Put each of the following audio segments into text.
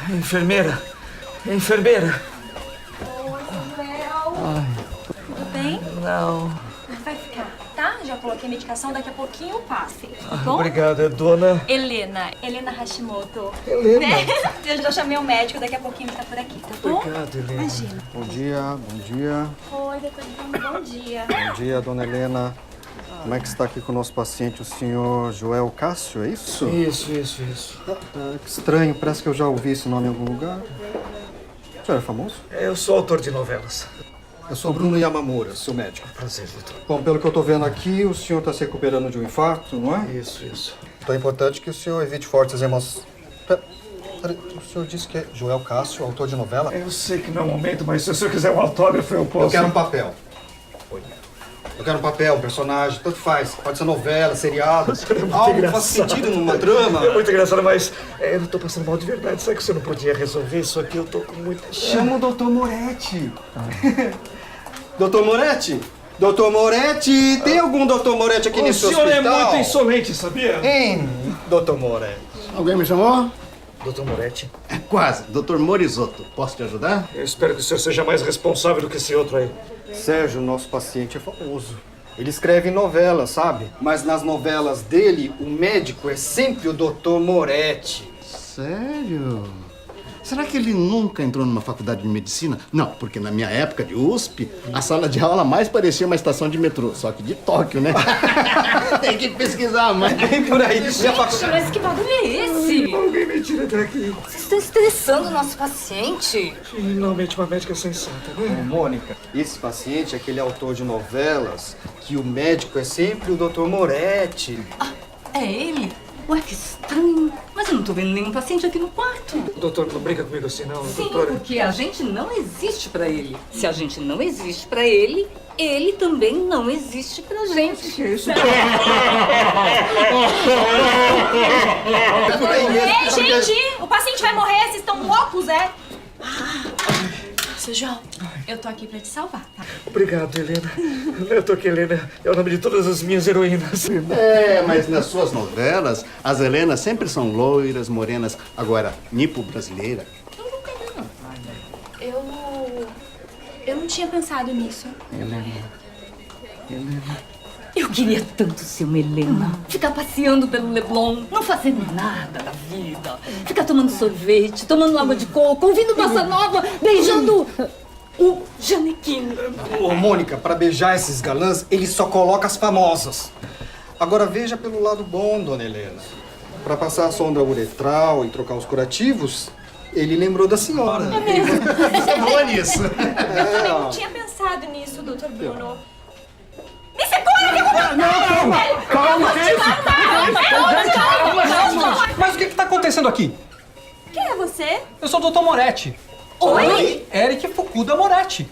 Enfermeira! Enfermeira! Oi, Samuel. Tudo bem? Não. Vai ficar, tá? Já coloquei a medicação, daqui a pouquinho eu passo. Tá bom? Obrigado, é dona... Helena Hashimoto. Helena. Né? Eu já chamei o médico, daqui a pouquinho ele tá por aqui, tá bom? Obrigado, Helena. Imagina. Bom dia. Oi, doutor Bruno, bom dia. Bom dia, dona Helena. Como é que está aqui com o nosso paciente, o senhor Joel Cássio, é isso? Isso. Que estranho, parece que eu já ouvi esse nome em algum lugar. O senhor é famoso? Eu sou autor de novelas. Eu sou Bruno Yamamura, seu médico. Prazer, doutor. Bom, pelo que eu estou vendo aqui, o senhor está se recuperando de um infarto, não é? Isso. Então é importante que o senhor evite fortes emoções. Peraí, o senhor disse que é Joel Cássio, autor de novela? Eu sei que não é o momento, mas se o senhor quiser um autógrafo, eu posso... Eu quero um papel. Eu quero um papel, um personagem, tanto faz. Pode ser novela, seriado. Algo que faça sentido numa trama. É muito engraçado, mas eu tô passando mal de verdade. Sabe que você não podia resolver isso aqui? Eu tô com muita... Chama o Dr. Moretti. Dr. Moretti? Dr. Moretti? Tem algum Dr. Moretti aqui nesse hospital? O senhor é muito insolente, sabia? Hein, Dr. Moretti? Alguém me chamou? Doutor Moretti, Quase. Dr. Morisotto. Posso te ajudar? eu espero que o senhor seja mais responsável do que esse outro aí. Sérgio, nosso paciente, é famoso. Ele escreve novelas, sabe? Mas nas novelas dele, o médico é sempre o Dr. Moretti. Sério? Será que ele nunca entrou numa faculdade de medicina? Não, porque na minha época de USP, a sala de aula mais parecia uma estação de metrô, só que de Tóquio, né? Tem que pesquisar mais. Bem por aí. Mas que bagulho é esse? Alguém me tira daqui. Vocês estão estressando o nosso paciente. Finalmente uma médica sensata, Ô, né? Mônica, esse paciente é aquele autor de novelas que o médico é sempre o Dr. Moretti. É ele? Ué, que estranho. Mas eu não tô vendo nenhum paciente aqui no quarto. Doutor, não brinca comigo assim, não, Sim, doutora. porque a gente não existe pra ele. Se a gente não existe pra ele, ele também não existe pra gente. Que isso? Ei, gente! O paciente vai morrer, vocês estão loucos, é? Seu João, eu tô aqui pra te salvar, tá? Obrigado, Helena. Eu tô aqui, Helena. É o nome de todas as minhas heroínas. É, mas nas suas novelas, as Helenas sempre são loiras, morenas. Agora, nipo-brasileira. Eu não tinha pensado nisso. Eu queria tanto ser uma Helena. Ficar passeando pelo Leblon, não fazendo nada da vida. Ficar tomando sorvete, tomando água de coco, ouvindo bossa nova, beijando o Janequine. Ô, Mônica, pra beijar esses galãs, ele só coloca as famosas. Agora veja pelo lado bom, dona Helena. Pra passar a sonda uretral e trocar os curativos, ele lembrou da senhora. É mesmo? Você é boa nisso. Eu também não tinha pensado nisso, doutor Bruno. Me segura! Calma, Calma! Mas o que tá acontecendo aqui? Quem é você? Eu sou o Dr. Moretti. Oi? Eric Fukuda Moretti.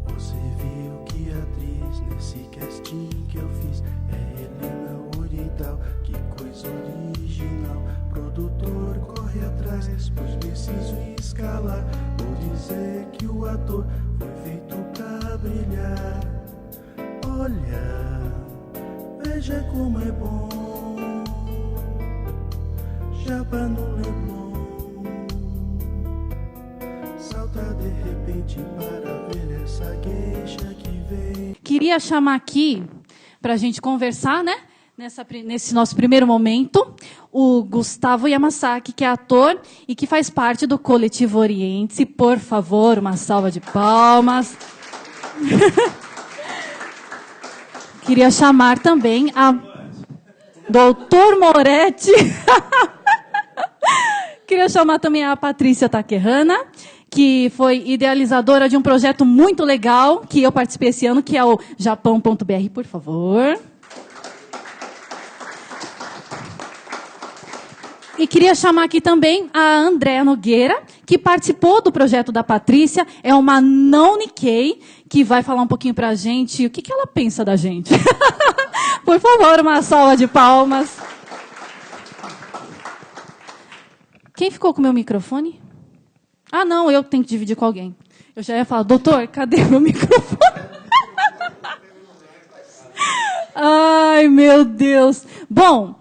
Você viu que atriz nesse casting que eu fiz é Helena Oriental, que coisa original. Produtor corre atrás, pois preciso escalar. Vou dizer que o ator foi feito pra brilhar. Olha, veja como é bom. Japa no Leblon. Salta de repente para ver essa gueixa que vem. Queria chamar aqui para a gente conversar, né? Nesse nosso primeiro momento, o Gustavo Yamasaki, que é ator e que faz parte do Coletivo Oriente. Por favor, uma salva de palmas. Queria chamar também a Doutor Moretti. Queria chamar também a Patrícia Taquerrana, que foi idealizadora de um projeto muito legal que eu participei esse ano, que é o Japão.br, por favor. E queria chamar aqui também a Andréa Nogueira, que participou do projeto da Patrícia, é uma não Nikkei, que vai falar um pouquinho pra gente o que ela pensa da gente. Por favor, uma salva de palmas. Quem ficou com o meu microfone? Ah, não, eu tenho que dividir com alguém. Eu já ia falar, doutor, cadê meu microfone? Ai, meu Deus. Bom,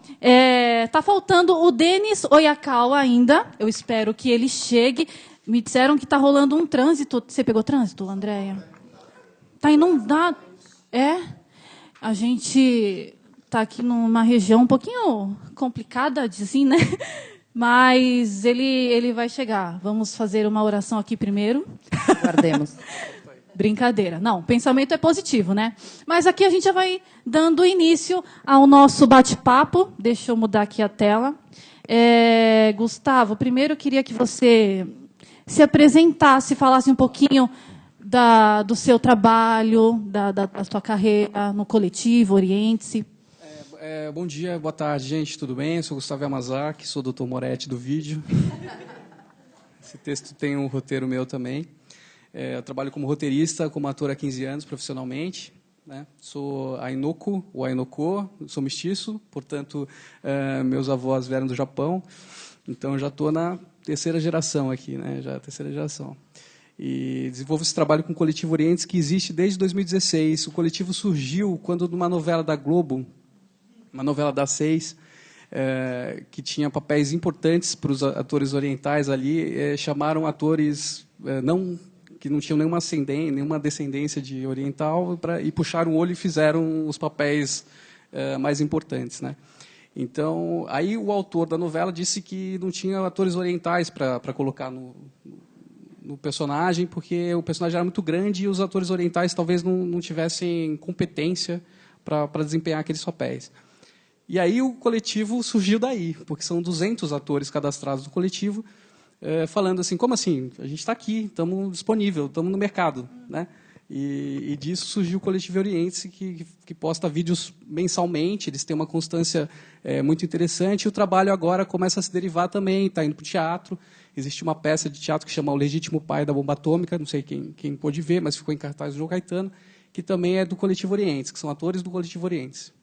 tá faltando o Denis Oyakawa ainda. Eu espero que ele chegue. Me disseram que tá rolando um trânsito. Você pegou trânsito, Andréia? Tá inundado. É? A gente tá aqui numa região um pouquinho complicada, assim, né? Mas ele vai chegar. Vamos fazer uma oração aqui primeiro. Guardemos. Brincadeira. Não, o pensamento é positivo, né? Mas aqui a gente já vai dando início ao nosso bate-papo. Deixa eu mudar aqui a tela. Gustavo, primeiro eu queria que você se apresentasse, falasse um pouquinho do seu trabalho, da sua carreira no coletivo Oriente-se. Bom dia, boa tarde, gente, tudo bem? Eu sou Gustavo Yamazaki, sou o Dr. Moretti do vídeo. Esse texto tem um roteiro meu também. Eu trabalho como roteirista, como ator há 15 anos, profissionalmente. Né? Sou Ainoko, ou Ainoko, sou mestiço, portanto, meus avós vieram do Japão, então já estou na terceira geração aqui, né? Já terceira geração. E desenvolvo esse trabalho com o Coletivo Orientes, que existe desde 2016. O coletivo surgiu quando, numa novela da Globo, uma novela das 6, que tinha papéis importantes para os atores orientais ali, chamaram atores que não tinham nenhuma descendência de oriental e puxaram o olho e fizeram os papéis mais importantes, né? Então, aí o autor da novela disse que não tinha atores orientais para colocar no personagem, porque o personagem era muito grande e os atores orientais talvez não tivessem competência para desempenhar aqueles papéis. E aí o coletivo surgiu daí, porque são 200 atores cadastrados no coletivo, falando assim, como assim? A gente está aqui, estamos disponível, estamos no mercado, né? E disso surgiu o Coletivo Oriente, que posta vídeos mensalmente, eles têm uma constância muito interessante, e o trabalho agora começa a se derivar também, está indo para o teatro. Existe uma peça de teatro que chama O Legítimo Pai da Bomba Atômica, não sei quem pôde ver, mas ficou em cartaz do João Caetano, que também é do Coletivo Oriente, que são atores do Coletivo Oriente.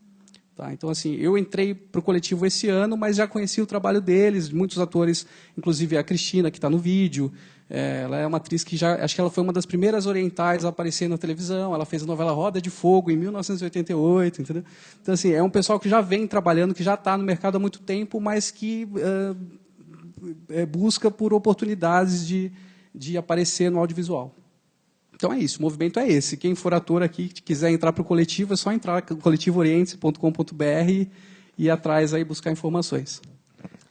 Tá, então, assim, eu entrei para o coletivo esse ano, mas já conheci o trabalho deles, muitos atores, inclusive a Cristina, que está no vídeo. Ela é uma atriz que acho que ela foi uma das primeiras orientais a aparecer na televisão. Ela fez a novela Roda de Fogo em 1988, entendeu? Então, assim, é um pessoal que já vem trabalhando, que já está no mercado há muito tempo, mas que busca por oportunidades de aparecer no audiovisual. Então é isso, o movimento é esse. Quem for ator aqui, que quiser entrar para o coletivo, é só entrar no coletivooriente.com.br e ir atrás aí buscar informações.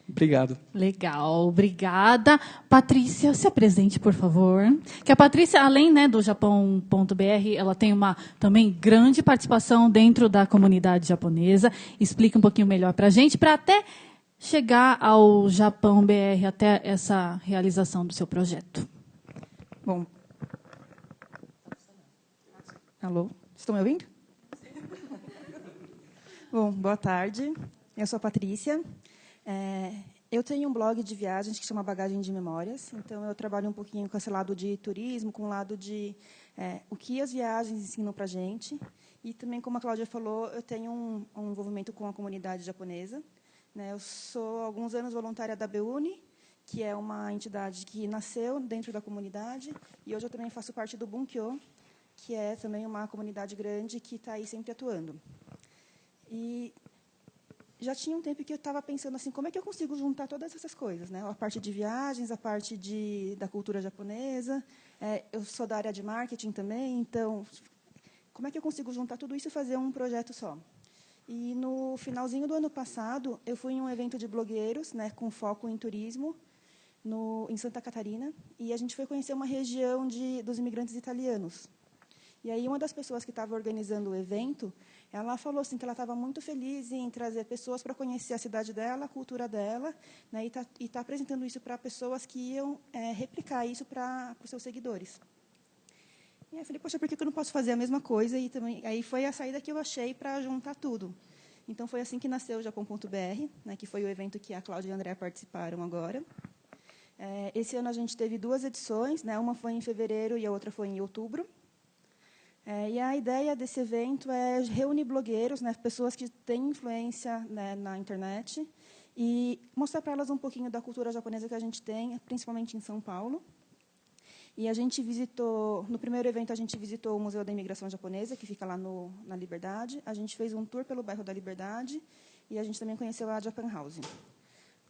Obrigado. Legal, obrigada. Patrícia, se apresente, por favor. Que a Patrícia, além, né, do Japão.br, ela tem uma também grande participação dentro da comunidade japonesa. Explica um pouquinho melhor para a gente, para até chegar ao Japão.br, até essa realização do seu projeto. Bom. Alô? Estão me ouvindo? Bom, boa tarde. Eu sou a Patrícia. Eu tenho um blog de viagens que chama Bagagem de Memórias. Então, eu trabalho um pouquinho com esse lado de turismo, com o lado de o que as viagens ensinam para a gente. E também, como a Cláudia falou, eu tenho um envolvimento com a comunidade japonesa. Né? Eu sou, há alguns anos, voluntária da BUNI, que é uma entidade que nasceu dentro da comunidade. E hoje eu também faço parte do Bunkyo, que é também uma comunidade grande que está aí sempre atuando. E já tinha um tempo que eu estava pensando assim, como é que eu consigo juntar todas essas coisas, né? A parte de viagens, a parte da cultura japonesa. Eu sou da área de marketing também, então, como é que eu consigo juntar tudo isso e fazer um projeto só? E no finalzinho do ano passado, eu fui em um evento de blogueiros, né, com foco em turismo, em Santa Catarina, e a gente foi conhecer uma região dos imigrantes italianos. E aí, uma das pessoas que estava organizando o evento, ela falou assim, que ela estava muito feliz em trazer pessoas para conhecer a cidade dela, a cultura dela, né, e tá apresentando isso para pessoas que iam replicar isso para os seus seguidores. E aí eu falei, poxa, por que eu não posso fazer a mesma coisa? E também, aí foi a saída que eu achei para juntar tudo. Então, foi assim que nasceu o Japão.br, né, que foi o evento que a Cláudia e a Andréa participaram agora. Esse ano a gente teve 2 edições, né, uma foi em fevereiro e a outra foi em outubro. E a ideia desse evento é reunir blogueiros, né, pessoas que têm influência, né, na internet, e mostrar para elas um pouquinho da cultura japonesa que a gente tem, principalmente em São Paulo. E a gente visitou, no primeiro evento, a gente visitou o Museu da Imigração Japonesa, que fica lá na Liberdade. A gente fez um tour pelo bairro da Liberdade e a gente também conheceu a Japan House.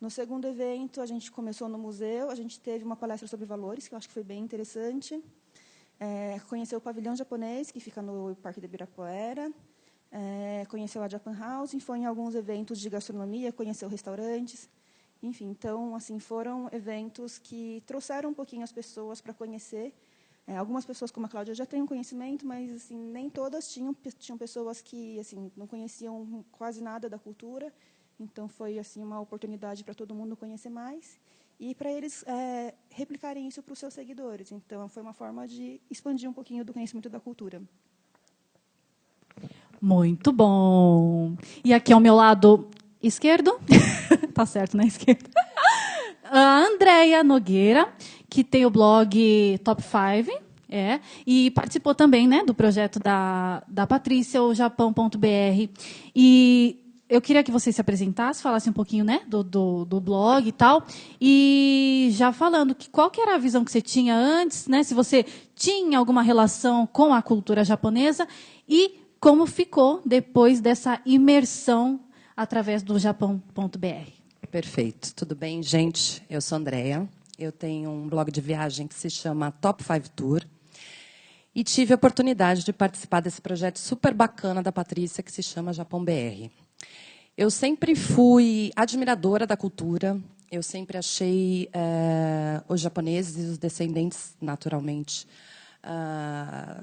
No segundo evento, a gente começou no museu, a gente teve uma palestra sobre valores, que eu acho que foi bem interessante. Conheceu o pavilhão japonês, que fica no Parque do Ibirapuera. Conheceu a Japan House, foi em alguns eventos de gastronomia, conheceu restaurantes. Enfim, então, assim, foram eventos que trouxeram um pouquinho as pessoas para conhecer. Algumas pessoas, como a Cláudia, já têm um conhecimento, mas assim, nem todas tinham pessoas que assim, não conheciam quase nada da cultura. Então, foi assim, uma oportunidade para todo mundo conhecer mais e para eles replicarem isso para os seus seguidores. Então, foi uma forma de expandir um pouquinho do conhecimento da cultura. Muito bom. E aqui ao meu lado esquerdo, tá certo, né? Esquerdo. A Andréia Nogueira, que tem o blog Top 5, e participou também, né, do projeto da Patrícia, o Japão.br. E eu queria que você se apresentasse, falasse um pouquinho, né, do blog e tal. E já falando qual que era a visão que você tinha antes, né, se você tinha alguma relação com a cultura japonesa e como ficou depois dessa imersão através do Japão.br. Perfeito. Tudo bem, gente? Eu sou a Andréia. Eu tenho um blog de viagem que se chama Top 5 Tour. E tive a oportunidade de participar desse projeto super bacana da Patrícia, que se chama Japão BR. Eu sempre fui admiradora da cultura. Eu sempre achei os japoneses e os descendentes, naturalmente,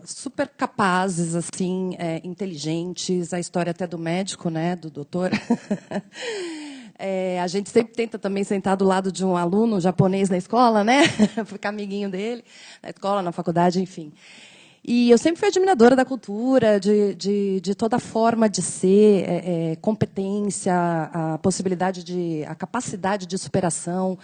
super capazes, assim, inteligentes. A história até do médico, né, do doutor. A gente sempre tenta também sentar do lado de um aluno japonês na escola, né? Ficar amiguinho dele, na escola, na faculdade, enfim. E eu sempre fui admiradora da cultura, de toda forma de ser, competência, a possibilidade a capacidade de superação,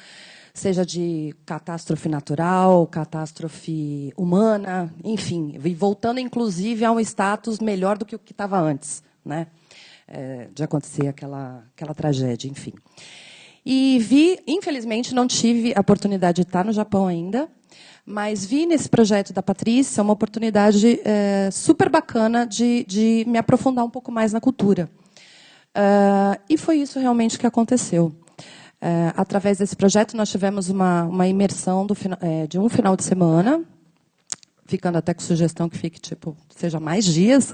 seja de catástrofe natural, catástrofe humana, enfim, e voltando, inclusive, a um status melhor do que o que estava antes, né? De acontecer aquela tragédia, enfim. E infelizmente, não tive a oportunidade de estar no Japão ainda, mas vi nesse projeto da Patrícia uma oportunidade super bacana de me aprofundar um pouco mais na cultura. E foi isso realmente que aconteceu. Através desse projeto, nós tivemos uma imersão de um final de semana, ficando até com sugestão que fique, seja mais dias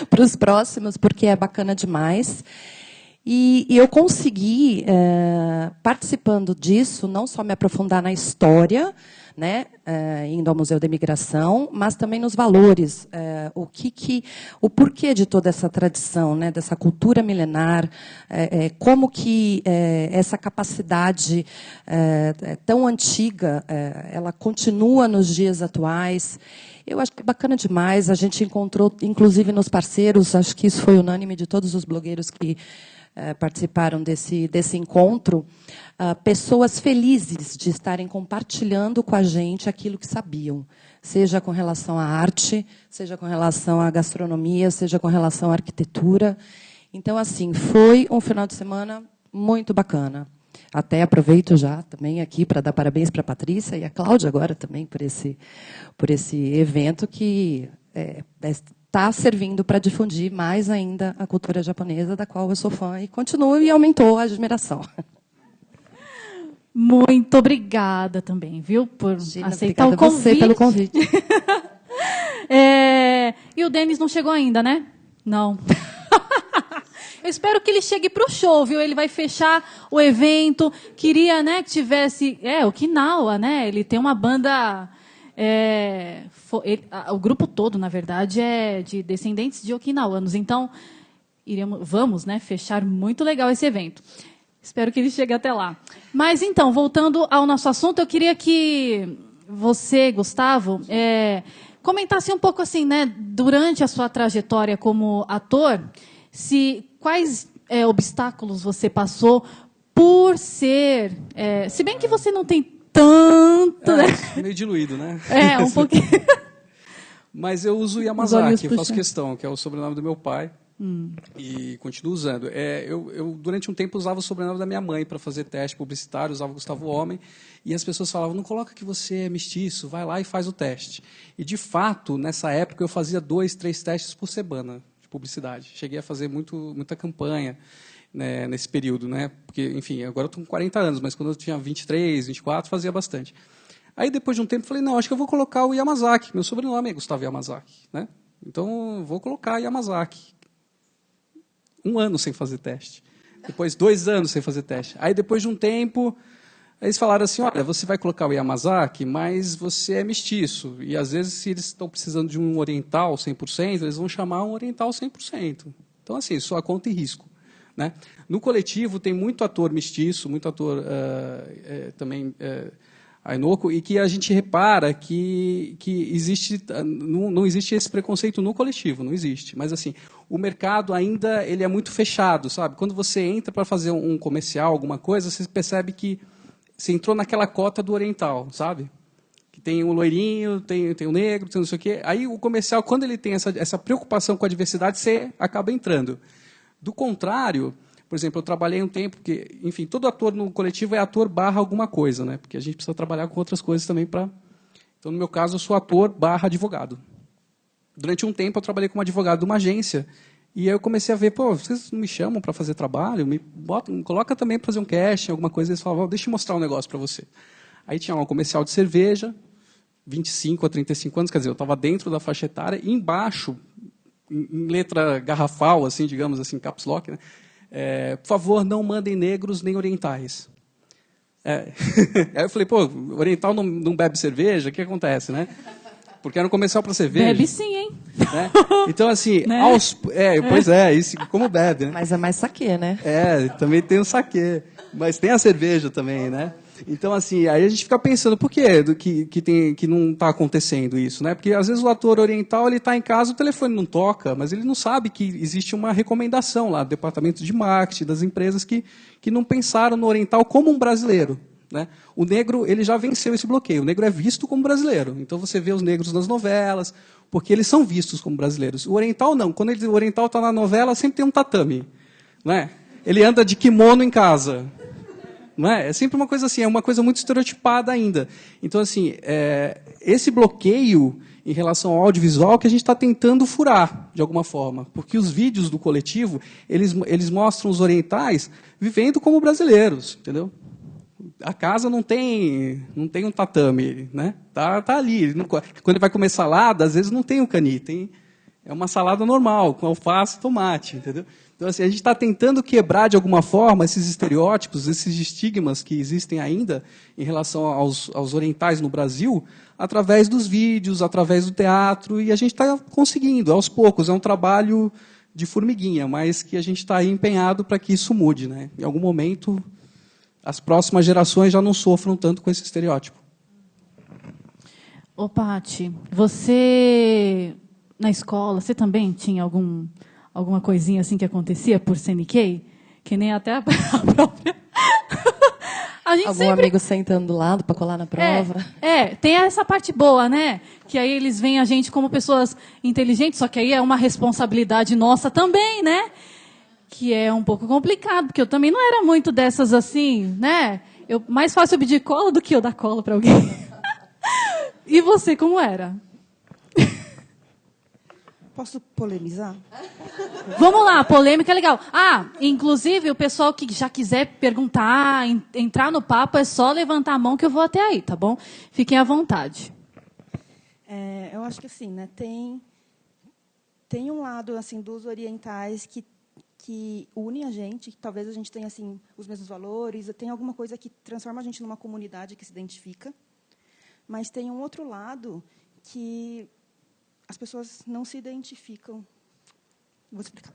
para os próximos, porque é bacana demais. E eu consegui, participando disso, não só me aprofundar na história, né, indo ao Museu da Imigração, mas também nos valores, o porquê de toda essa tradição, né, dessa cultura milenar, como que essa capacidade tão antiga, ela continua nos dias atuais. Eu acho que é bacana demais. A gente encontrou, inclusive nos parceiros, acho que isso foi unânime de todos os blogueiros que participaram desse encontro, pessoas felizes de estarem compartilhando com a gente aquilo que sabiam, seja com relação à arte, seja com relação à gastronomia, seja com relação à arquitetura. Então, assim, foi um final de semana muito bacana. Até aproveito já também aqui para dar parabéns para a Patrícia e a Cláudia agora também por esse evento que está servindo para difundir mais ainda a cultura japonesa, da qual eu sou fã, e continuo e aumentou a admiração. Muito obrigada também, viu, por aceitar o convite. Você pelo convite. E o Denis não chegou ainda, né? Não. Eu espero que ele chegue para o show, viu? Ele vai fechar o evento. Queria, né, que tivesse... Okinawa, né? Ele tem uma banda... o grupo todo, na verdade, é de descendentes de okinawanos. Então, vamos, né, fechar muito legal esse evento. Espero que ele chegue até lá. Mas, então, voltando ao nosso assunto, eu queria que você, Gustavo, comentasse um pouco, assim, né, durante a sua trajetória como ator, quais obstáculos você passou por ser... se bem que você não tem tanto, né? Meio diluído, né? Um pouquinho. Mas eu uso Yamazaki, eu faço questão, que é o sobrenome do meu pai. E continuo usando. Eu, durante um tempo, usava o sobrenome da minha mãe para fazer teste publicitário, usava Gustavo Homem, e as pessoas falavam, não coloca que você é mestiço, vai lá e faz o teste. E, de fato, nessa época, eu fazia 2, 3 testes por semana de publicidade. Cheguei a fazer muita campanha, né, nesse período, né? Porque, enfim, agora eu estou com 40 anos, mas quando eu tinha 23, 24, fazia bastante. Aí, depois de um tempo, falei, não, acho que eu vou colocar o Yamazaki. Meu sobrenome é Gustavo Yamazaki, né? Então, eu vou colocar Yamazaki. 1 ano sem fazer teste. Depois, 2 anos sem fazer teste. Aí, depois de um tempo, eles falaram assim, olha, você vai colocar o Yamazaki, mas você é mestiço. E, às vezes, se eles estão precisando de um oriental 100%, eles vão chamar um oriental 100%. Então, assim, sua conta e risco. Né? No coletivo, tem muito ator mestiço, muito ator também ainoco, e que a gente repara que existe, não existe esse preconceito no coletivo, não existe. Mas, assim, o mercado ainda ele é muito fechado, sabe? Quando você entra para fazer um comercial, alguma coisa, você percebe que você entrou naquela cota do oriental, sabe? Que tem o loirinho, tem o negro, tem não sei o quê. Aí o comercial, quando ele tem essa preocupação com a diversidade, você acaba entrando. Do contrário, por exemplo, eu trabalhei um tempo, porque, enfim, todo ator no coletivo é ator / alguma coisa, né? Porque a gente precisa trabalhar com outras coisas também para... Então, no meu caso, eu sou ator / advogado. Durante um tempo, eu trabalhei como advogado de uma agência, e aí eu comecei a ver, pô, vocês não me chamam para fazer trabalho? Me coloca também para fazer um casting, alguma coisa. Eles falavam, deixa eu mostrar um negócio para você. Aí tinha um comercial de cerveja, 25 a 35 anos, quer dizer, eu estava dentro da faixa etária, e embaixo, em letra garrafal, assim, digamos assim, caps lock, né? Por favor, não mandem negros nem orientais. Aí eu falei, pô, oriental não bebe cerveja? O que acontece, né? Porque era um comercial para cerveja. Bebe sim, hein? Né? Então, assim, né? Pois é, isso, como bebe, né? Mas é mais saquê, né? Também tem o saquê. Mas tem a cerveja também, né? Então, assim, aí a gente fica pensando, por que não está acontecendo isso, né? Porque, às vezes, o ator oriental está em casa, o telefone não toca, mas ele não sabe que existe uma recomendação lá do departamento de marketing, das empresas que não pensaram no oriental como um brasileiro. Né? O negro ele já venceu esse bloqueio, o negro é visto como brasileiro. Então, você vê os negros nas novelas, porque eles são vistos como brasileiros. O oriental, não. Quando o oriental está na novela, sempre tem um tatame. Né? Ele anda de kimono em casa. Não é? É sempre uma coisa assim, é uma coisa muito estereotipada ainda. Então, assim, esse bloqueio em relação ao audiovisual que a gente está tentando furar, de alguma forma. Porque os vídeos do coletivo, eles mostram os orientais vivendo como brasileiros, entendeu? A casa não tem um tatame, né? Tá ali. Quando ele vai comer salada, às vezes não tem o cani, é uma salada normal, com alface e tomate, entendeu? Então, assim, a gente está tentando quebrar, de alguma forma, esses estereótipos, esses estigmas que existem ainda em relação aos orientais no Brasil, através dos vídeos, através do teatro, e a gente está conseguindo, aos poucos. É um trabalho de formiguinha, mas que a gente está aí empenhado para que isso mude. Né? Em algum momento, as próximas gerações já não sofram tanto com esse estereótipo. Ô, Paty, você, na escola, você também tinha alguma coisinha assim que acontecia por CNK? Que nem até a própria... A gente Algum amigo sentando do lado para colar na prova? Tem essa parte boa, né? Que aí eles veem a gente como pessoas inteligentes, só que aí é uma responsabilidade nossa também, né? Que é um pouco complicado, porque eu também não era muito dessas assim, né? Mais fácil eu pedir cola do que eu dar cola para alguém. E você, como era? Posso polemizar? Vamos lá, polêmica é legal. Inclusive, o pessoal que já quiser perguntar, entrar no papo, é só levantar a mão que eu vou até aí, tá bom? Fiquem à vontade. Eu acho que assim, né, tem um lado assim dos orientais que une a gente, que talvez a gente tenha assim os mesmos valores, tem alguma coisa que transforma a gente numa comunidade que se identifica, mas tem um outro lado que as pessoas não se identificam. Vou explicar.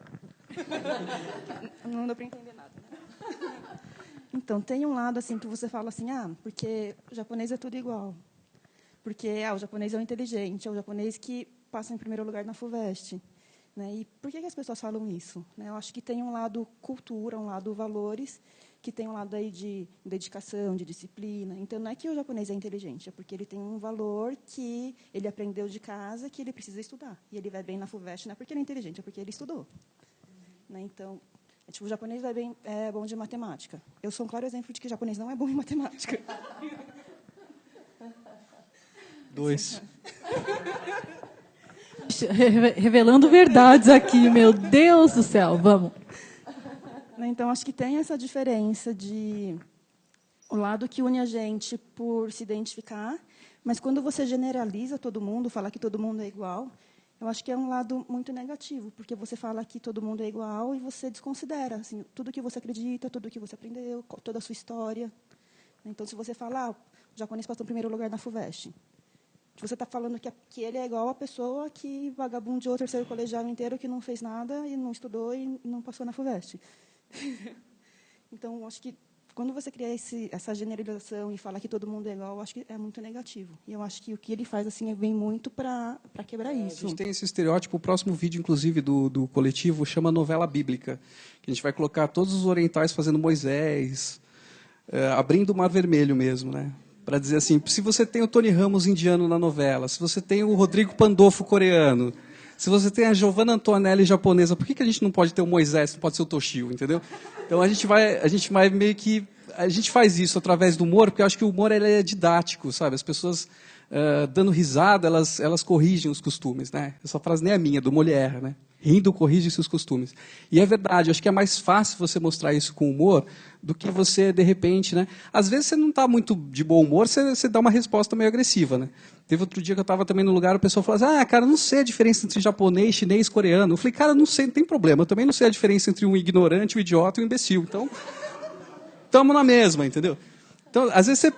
Não dá para entender nada. Né? Então, tem um lado assim que você fala assim, porque o japonês é tudo igual. Porque o japonês é o inteligente, é o japonês que passa em primeiro lugar na FUVEST. Né? E por que as pessoas falam isso? Né? Eu acho que tem um lado cultura, um lado valores, que tem um lado aí de dedicação, de disciplina. Então, não é que o japonês é inteligente, é porque ele tem um valor que ele aprendeu de casa, que ele precisa estudar. E ele vai bem na FUVEST, não é porque ele é inteligente, é porque ele estudou. né? Então, o japonês é bom de matemática. Eu sou um claro exemplo de que o japonês não é bom em matemática. 2. Revelando verdades aqui, meu Deus do céu. Vamos. Então, acho que tem essa diferença de o lado que une a gente por se identificar, mas quando você generaliza todo mundo, fala que todo mundo é igual, eu acho que é um lado muito negativo, porque você fala que todo mundo é igual e você desconsidera assim, tudo que você acredita, tudo que você aprendeu, toda a sua história. Então, se você falar, o japonês passou em primeiro lugar na FUVEST, você está falando que ele é igual a pessoa que vagabundeou o terceiro colegial inteiro, que não fez nada e não estudou e não passou na FUVEST. Então, acho que quando você cria essa generalização e fala que todo mundo é igual, eu acho que é muito negativo. E eu acho que o que ele faz assim vem muito para quebrar isso. A gente tem esse estereótipo. O próximo vídeo, inclusive, do coletivo, chama novela bíblica. Que a gente vai colocar todos os orientais fazendo Moisés, abrindo o Mar Vermelho mesmo, né? Para dizer assim, se você tem o Tony Ramos indiano na novela, se você tem o Rodrigo Pandolfo coreano, se você tem a Giovanna Antonelli japonesa, por que a gente não pode ter o Moisés, não pode ser o Toshio, entendeu? Então a gente vai meio que... A gente faz isso através do humor, porque eu acho que o humor ele é didático, sabe? As pessoas dando risada, elas corrigem os costumes, né? Essa frase nem é minha, é do Molière, né? Rindo corrige-se os costumes. E é verdade, acho que é mais fácil você mostrar isso com humor do que você, de repente, né? Às vezes você não está muito de bom humor, você dá uma resposta meio agressiva, né? Teve outro dia que eu estava também no lugar, o pessoal falou assim, cara, não sei a diferença entre japonês, chinês e coreano. Eu falei, cara, não sei, não tem problema. Eu também não sei a diferença entre um ignorante, um idiota e um imbecil. Então, estamos na mesma, entendeu? Então, às vezes você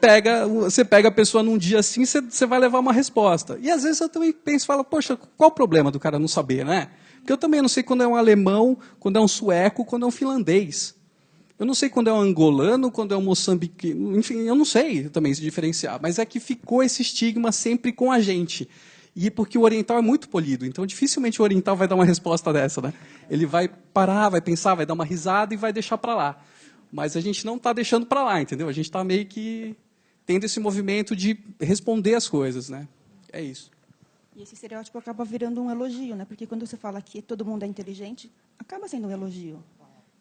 pega a pessoa num dia assim, você vai levar uma resposta. E às vezes eu também penso e falo, poxa, qual o problema do cara não saber, né? Porque eu também não sei quando é um alemão, quando é um sueco, quando é um finlandês. Eu não sei quando é um angolano, quando é um moçambiquino. Enfim, eu não sei também se diferenciar. Mas é que ficou esse estigma sempre com a gente. E porque o oriental é muito polido. Então, dificilmente o oriental vai dar uma resposta dessa, né? Ele vai parar, vai pensar, vai dar uma risada e vai deixar para lá. Mas a gente não está deixando para lá, entendeu? A gente está meio que tendo esse movimento de responder as coisas, né? É isso. E esse estereótipo acaba virando um elogio, né? Porque quando você fala que todo mundo é inteligente, acaba sendo um elogio,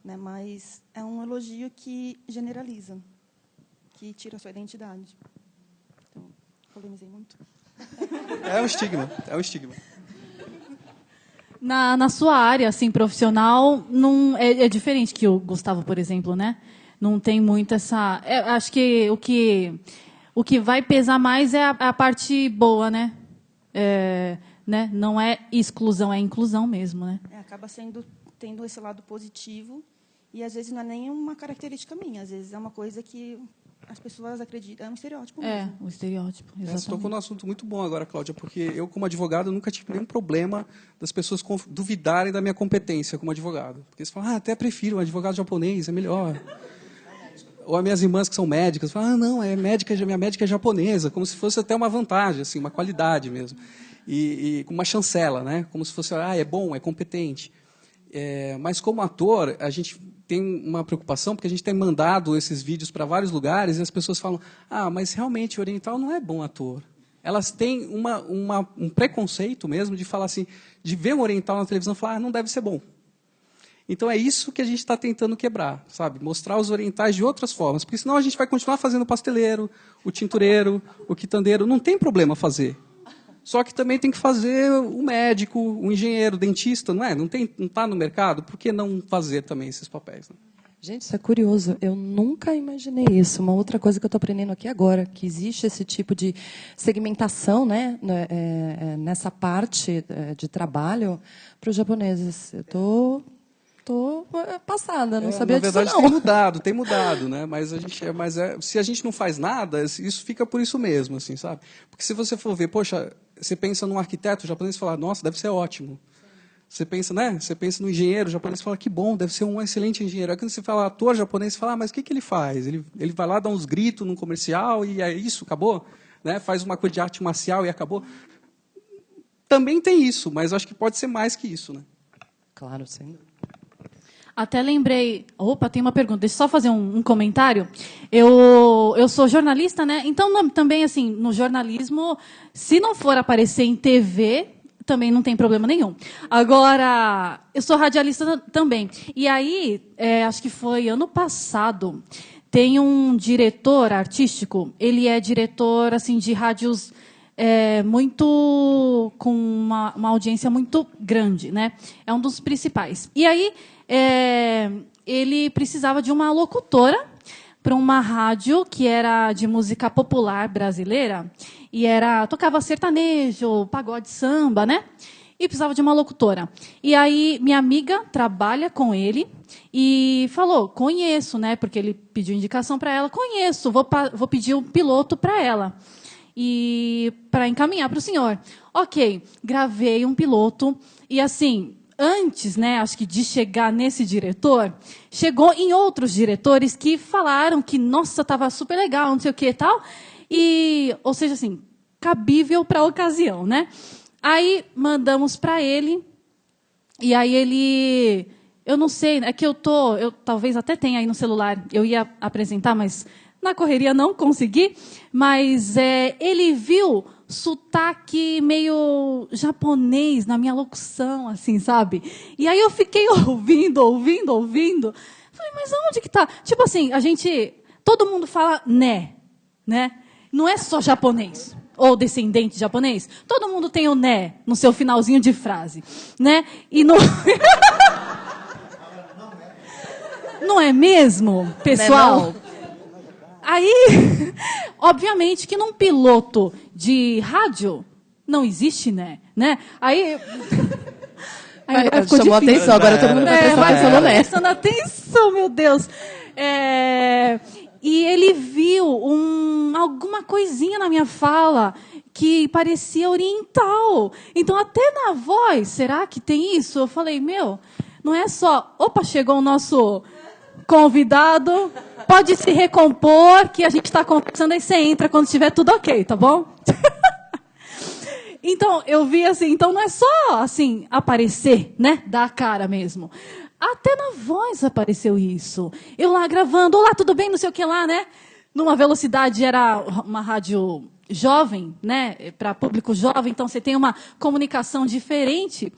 né? Mas é um elogio que generaliza, que tira a sua identidade. Então, polemizei muito. É um estigma, é um estigma. Na sua área, assim, profissional, não é diferente que o Gustavo, por exemplo, né? Não tem muito essa... acho que o que vai pesar mais é a parte boa, né? Né? Não é exclusão, é inclusão mesmo, né? Acaba tendo esse lado positivo e, às vezes, não é nem uma característica minha. Às vezes, é uma coisa que as pessoas acreditam. É um estereótipo mesmo. Um estereótipo, exatamente. Você tocou num assunto muito bom agora, Cláudia, porque eu, como advogado, nunca tive nenhum problema das pessoas duvidarem da minha competência como advogado. Porque eles falam, até prefiro um advogado japonês, é melhor. Ou as minhas irmãs que são médicas, falam, não, minha médica é japonesa, como se fosse até uma vantagem, assim, uma qualidade mesmo. E com uma chancela, né? Como se fosse, é bom, é competente. Mas como ator, a gente tem uma preocupação, porque a gente tem mandado esses vídeos para vários lugares e as pessoas falam, mas realmente o oriental não é bom ator. Elas têm um preconceito mesmo de falar assim, de ver um oriental na televisão e falar, não deve ser bom. Então é isso que a gente está tentando quebrar, sabe? Mostrar os orientais de outras formas, porque senão a gente vai continuar fazendo o pasteleiro, o tintureiro, o quitandeiro, não tem problema fazer. Só que também tem que fazer o médico, o engenheiro, o dentista, não é? Não está no mercado, por que não fazer também esses papéis? Né? Gente, isso é curioso. Eu nunca imaginei isso. Uma outra coisa que eu estou aprendendo aqui agora, que existe esse tipo de segmentação, né, nessa parte de trabalho para os japoneses. Eu estou passada, não sabia disso, não. Na verdade, tem mudado, né? Mas se a gente não faz nada, isso fica por isso mesmo, assim, sabe? Porque se você for ver, poxa, você pensa num arquiteto japonês e fala, nossa, deve ser ótimo. Você pensa, né? Você pensa no engenheiro japonês e fala, que bom, deve ser um excelente engenheiro. Aí quando você fala ator japonês, você fala, mas o que ele faz? Ele vai lá dar uns gritos num comercial e é isso, acabou? Né? Faz uma coisa de arte marcial e acabou. Também tem isso, mas acho que pode ser mais que isso, né? Claro, sem dúvida. Até lembrei... Opa, tem uma pergunta. Deixa eu só fazer um comentário. Eu sou jornalista, né? Então, também, assim, no jornalismo, se não for aparecer em TV, também não tem problema nenhum. Agora, eu sou radialista também. E aí, acho que foi ano passado, tem um diretor artístico, ele é diretor assim, de rádios muito com uma audiência muito grande, né? É um dos principais. E aí, ele precisava de uma locutora para uma rádio que era de música popular brasileira e tocava sertanejo, pagode, samba, né? E precisava de uma locutora. E aí minha amiga trabalha com ele e falou: conheço, né? Porque ele pediu indicação para ela. Conheço, vou pedir um piloto para ela e para encaminhar para o senhor. Ok, gravei um piloto e assim, antes, né, acho que de chegar nesse diretor, chegou em outros diretores que falaram que, nossa, estava super legal, não sei o que e tal. E, ou seja, assim, cabível para a ocasião, né? Aí mandamos para ele, e aí ele, eu não sei, é que eu talvez até tenha aí no celular, eu ia apresentar, mas na correria não consegui, mas ele viu sotaque meio japonês na minha locução, assim, sabe? E aí eu fiquei ouvindo. Falei, mas onde que tá? Tipo assim, todo mundo fala né? Não é só japonês ou descendente de japonês. Todo mundo tem o né no seu finalzinho de frase, né? E no não é mesmo, pessoal? Aí, obviamente que num piloto de rádio não existe, né? Aí agora ficou chamou difícil. atenção, agora todo mundo vai prestando atenção, meu Deus. E ele viu alguma coisinha na minha fala que parecia oriental. Então, até na voz, será que tem isso? Eu falei, não é só... Opa, chegou o nosso convidado, pode se recompor, que a gente está conversando, aí você entra quando estiver tudo ok, tá bom? Então, eu vi assim, então não é só assim, aparecer, né, dar a cara mesmo. Até na voz apareceu isso. Eu lá gravando, olá, tudo bem, não sei o que lá, né? Numa velocidade, era uma rádio jovem, né, para público jovem, então você tem uma comunicação diferente.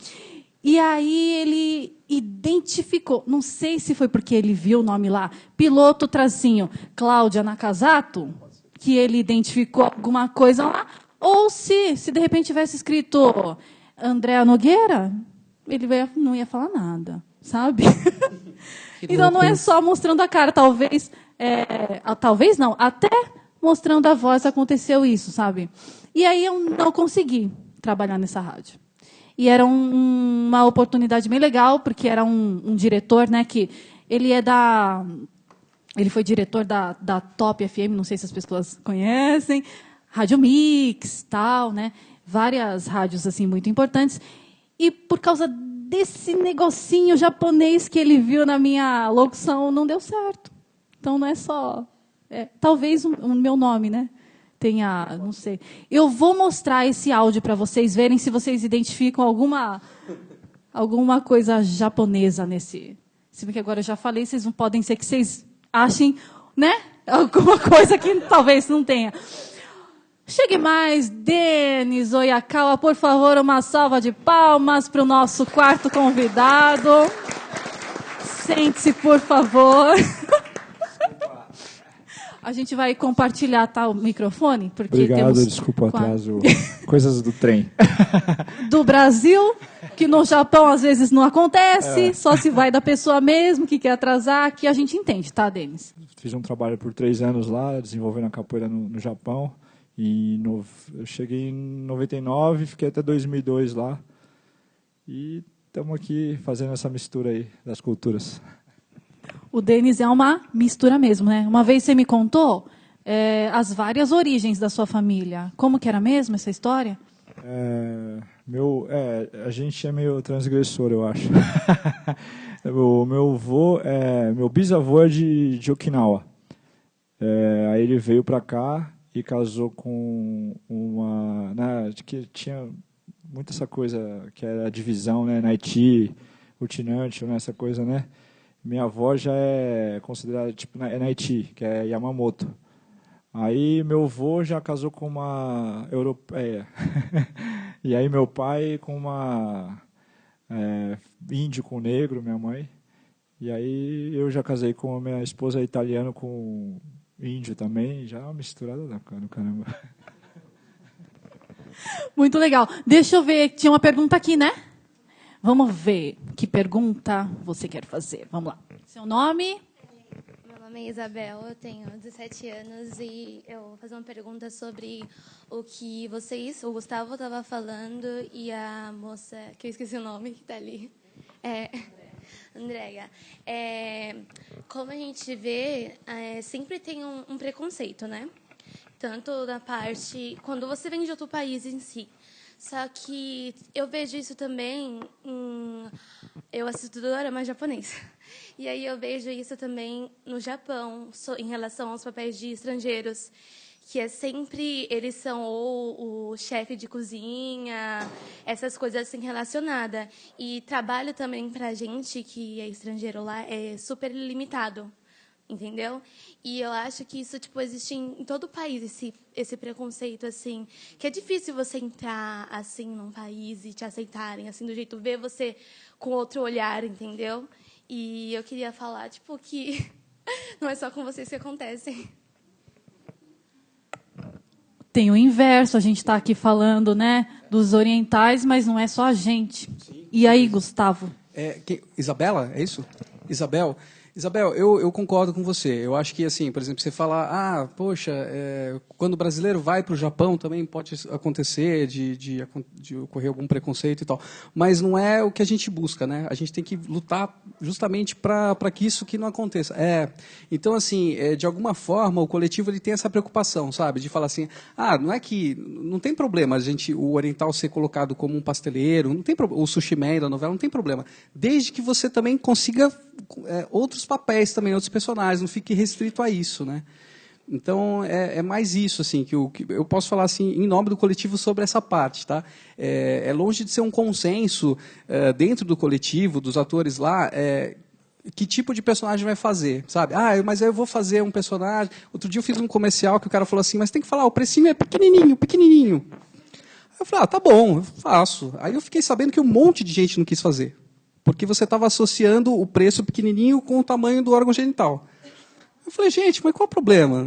E aí ele identificou, não sei se foi porque ele viu o nome lá, piloto tracinho Cláudia Nakazato, que ele identificou alguma coisa lá, ou se de repente tivesse escrito Andréa Nogueira, ele não ia falar nada, sabe? Então não é só mostrando a cara, talvez não, até mostrando a voz aconteceu isso, sabe? E aí eu não consegui trabalhar nessa rádio. E era uma oportunidade bem legal, porque era um diretor, né, que ele foi diretor da Top FM, não sei se as pessoas conhecem, Rádio Mix, tal, né, várias rádios assim muito importantes. E por causa desse negocinho japonês que ele viu na minha locução, não deu certo. Então não é só, talvez o meu nome, né? Não sei. Eu vou mostrar esse áudio para vocês verem se vocês identificam alguma coisa japonesa nesse. Se bem que agora eu já falei, vocês não podem ser que vocês achem, né? Alguma coisa que talvez não tenha. Chegue mais, Denis Oyakawa, por favor, uma salva de palmas para o nosso quarto convidado. Sente-se, por favor. A gente vai compartilhar, tá, o microfone? Porque obrigado, desculpa o atraso. Coisas do trem. Do Brasil, que no Japão às vezes não acontece, só se vai da pessoa mesmo que quer atrasar, que a gente entende, tá, Denis? Fiz um trabalho por 3 anos lá, desenvolvendo a capoeira no Japão. Eu cheguei em 99, fiquei até 2002 lá. E estamos aqui fazendo essa mistura aí das culturas. O Denis é uma mistura mesmo, né? Uma vez você me contou as várias origens da sua família. Como que era mesmo essa história? A gente é meio transgressor, eu acho. Meu bisavô é de Okinawa. Aí ele veio para cá e casou com uma... que tinha muito essa coisa que era a divisão, né? Naiti, Utinante, né? Essa coisa, né? Minha avó já é considerada, é Naiti, que é Yamamoto. Aí meu avô já casou com uma europeia. E aí meu pai com índio com negro, minha mãe. E aí eu já casei com a minha esposa italiana com índio também, já uma misturada do caramba. Muito legal. Deixa eu ver, tinha uma pergunta aqui, né? Vamos ver que pergunta você quer fazer. Vamos lá. Seu nome? Meu nome é Isabel, eu tenho 17 anos e eu vou fazer uma pergunta sobre o que o Gustavo estava falando e a moça, que eu esqueci o nome, que está ali, Andréia. Como a gente vê, sempre tem um preconceito, né? Tanto da parte, quando você vem de outro país em si. Só que eu vejo isso também eu assisto dorama japonês. E aí eu vejo isso também no Japão, em relação aos papéis de estrangeiros, que é sempre, eles são ou o chefe de cozinha, essas coisas assim relacionadas. E trabalho também pra gente, que é estrangeiro lá, é super limitado. Entendeu? E eu acho que isso existe em todo o país, esse preconceito, assim, que é difícil você entrar, assim, num país e te aceitarem, assim, do jeito, ver você com outro olhar, entendeu? E eu queria falar, que não é só com vocês que acontece. Tem o inverso, a gente está aqui falando, né, dos orientais, mas não é só a gente. Sim. E aí, Gustavo? Isabela, é isso? Isabel, eu concordo com você. Eu acho que, assim, por exemplo, você fala, poxa, quando o brasileiro vai para o Japão também pode acontecer de ocorrer algum preconceito e tal. Mas não é o que a gente busca, né? A gente tem que lutar justamente para que isso que não aconteça. Então, assim, de alguma forma, o coletivo ele tem essa preocupação, sabe? De falar assim, não é que... Não tem problema o oriental ser colocado como um pasteleiro, não tem o sushi man da novela, não tem problema. Desde que você também consiga outros papéis também, outros personagens, não fique restrito a isso, né? Então, é mais isso, assim, que eu posso falar, assim, em nome do coletivo sobre essa parte, tá? É longe de ser um consenso dentro do coletivo, dos atores lá, que tipo de personagem vai fazer, sabe? Mas eu vou fazer um personagem... Outro dia eu fiz um comercial que o cara falou assim, mas tem que falar, o precinho é pequenininho, pequenininho. Aí eu falei, tá bom, eu faço. Aí eu fiquei sabendo que um monte de gente não quis fazer. Porque você estava associando o preço pequenininho com o tamanho do órgão genital. Eu falei, gente, mas qual é o problema?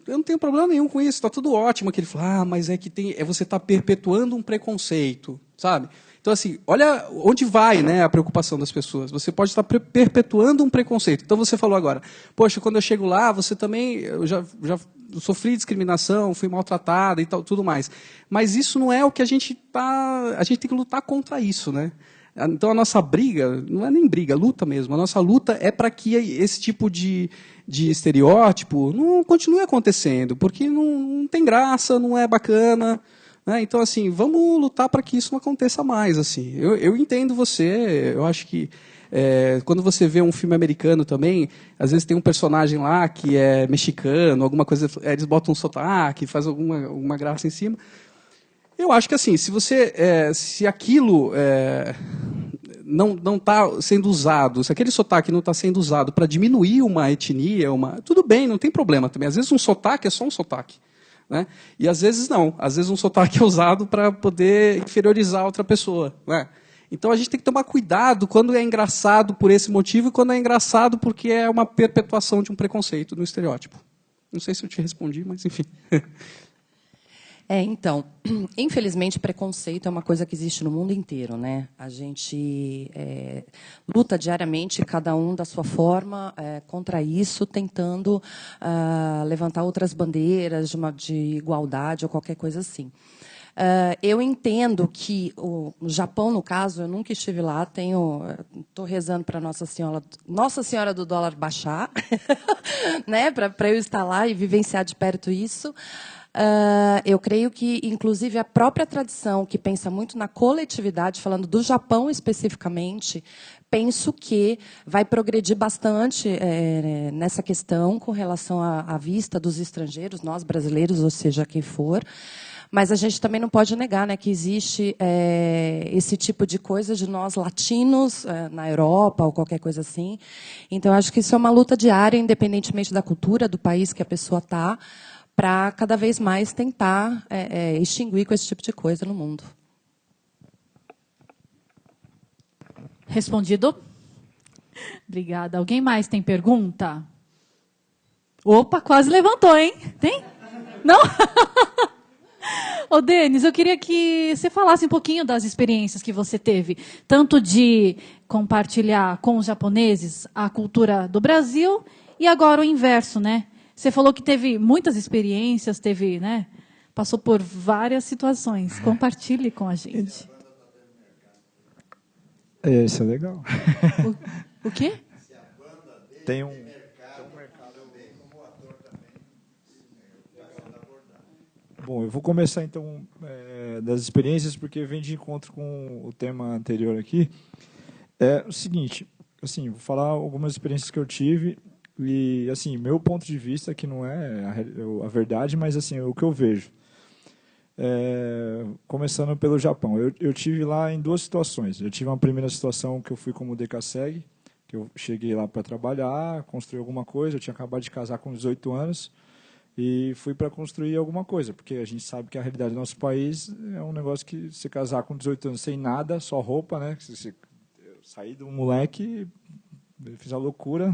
Eu não tenho problema nenhum com isso, está tudo ótimo. Ele falou, mas é que você está perpetuando um preconceito, sabe? Então, assim, olha onde vai, né, a preocupação das pessoas. Você pode estar perpetuando um preconceito. Então, você falou agora, poxa, quando eu chego lá, você também... Eu já sofri discriminação, fui maltratada e tal, tudo mais. Mas isso não é o que a gente tem que lutar contra isso, né? Então, a nossa briga, não é nem briga, luta mesmo. A nossa luta é para que esse tipo de estereótipo não continue acontecendo, porque não tem graça, não é bacana. Né? Então, assim, vamos lutar para que isso não aconteça mais. Assim. Eu entendo você, eu acho que quando você vê um filme americano também, às vezes tem um personagem lá que é mexicano, alguma coisa, eles botam um sotaque, faz alguma graça em cima. Eu acho que assim, se aquilo não está sendo usado, se aquele sotaque não está sendo usado para diminuir uma etnia, tudo bem, não tem problema também. Às vezes um sotaque é só um sotaque. Né? E às vezes não. Às vezes um sotaque é usado para poder inferiorizar outra pessoa. Né? Então a gente tem que tomar cuidado quando é engraçado por esse motivo e quando é engraçado porque é uma perpetuação de um preconceito no estereótipo. Não sei se eu te respondi, mas enfim... Então, infelizmente, preconceito é uma coisa que existe no mundo inteiro, né? A gente luta diariamente, cada um da sua forma, contra isso, tentando levantar outras bandeiras de igualdade ou qualquer coisa assim. Eu entendo que o Japão, no caso, eu nunca estive lá, estou rezando para Nossa Senhora do Dólar baixar, né? Para eu estar lá e vivenciar de perto isso. Eu creio que, inclusive, a própria tradição, que pensa muito na coletividade, falando do Japão especificamente, penso que vai progredir bastante nessa questão com relação à vista dos estrangeiros, nós brasileiros, ou seja, quem for. Mas a gente também não pode negar, né, que existe esse tipo de coisa de nós latinos na Europa ou qualquer coisa assim. Então, acho que isso é uma luta diária, independentemente da cultura, do país que a pessoa está, para cada vez mais tentar extinguir com esse tipo de coisa no mundo. Respondido. Obrigada. Alguém mais tem pergunta? Opa, quase levantou, hein? Tem? Não? Ô, Denis, eu queria que você falasse um pouquinho das experiências que você teve, tanto de compartilhar com os japoneses a cultura do Brasil e agora o inverso, né? Você falou que teve muitas experiências, teve, né? Passou por várias situações. Compartilhe com a gente. Isso é legal. O quê? Tem um... Bom, eu vou começar então das experiências, porque vem de encontro com o tema anterior aqui. É o seguinte, assim, vou falar algumas experiências que eu tive e, assim, meu ponto de vista, que não é a verdade, mas, assim, é o que eu vejo. Começando pelo Japão. Eu tive lá em duas situações. Eu tive uma primeira situação que eu fui como DKSEG, que eu cheguei lá para trabalhar, construir alguma coisa. Eu tinha acabado de casar com 18 anos. E fui para construir alguma coisa, porque a gente sabe que a realidade do nosso país é um negócio que você casar com 18 anos sem nada, só roupa, né? Eu saí de um moleque, fiz a loucura.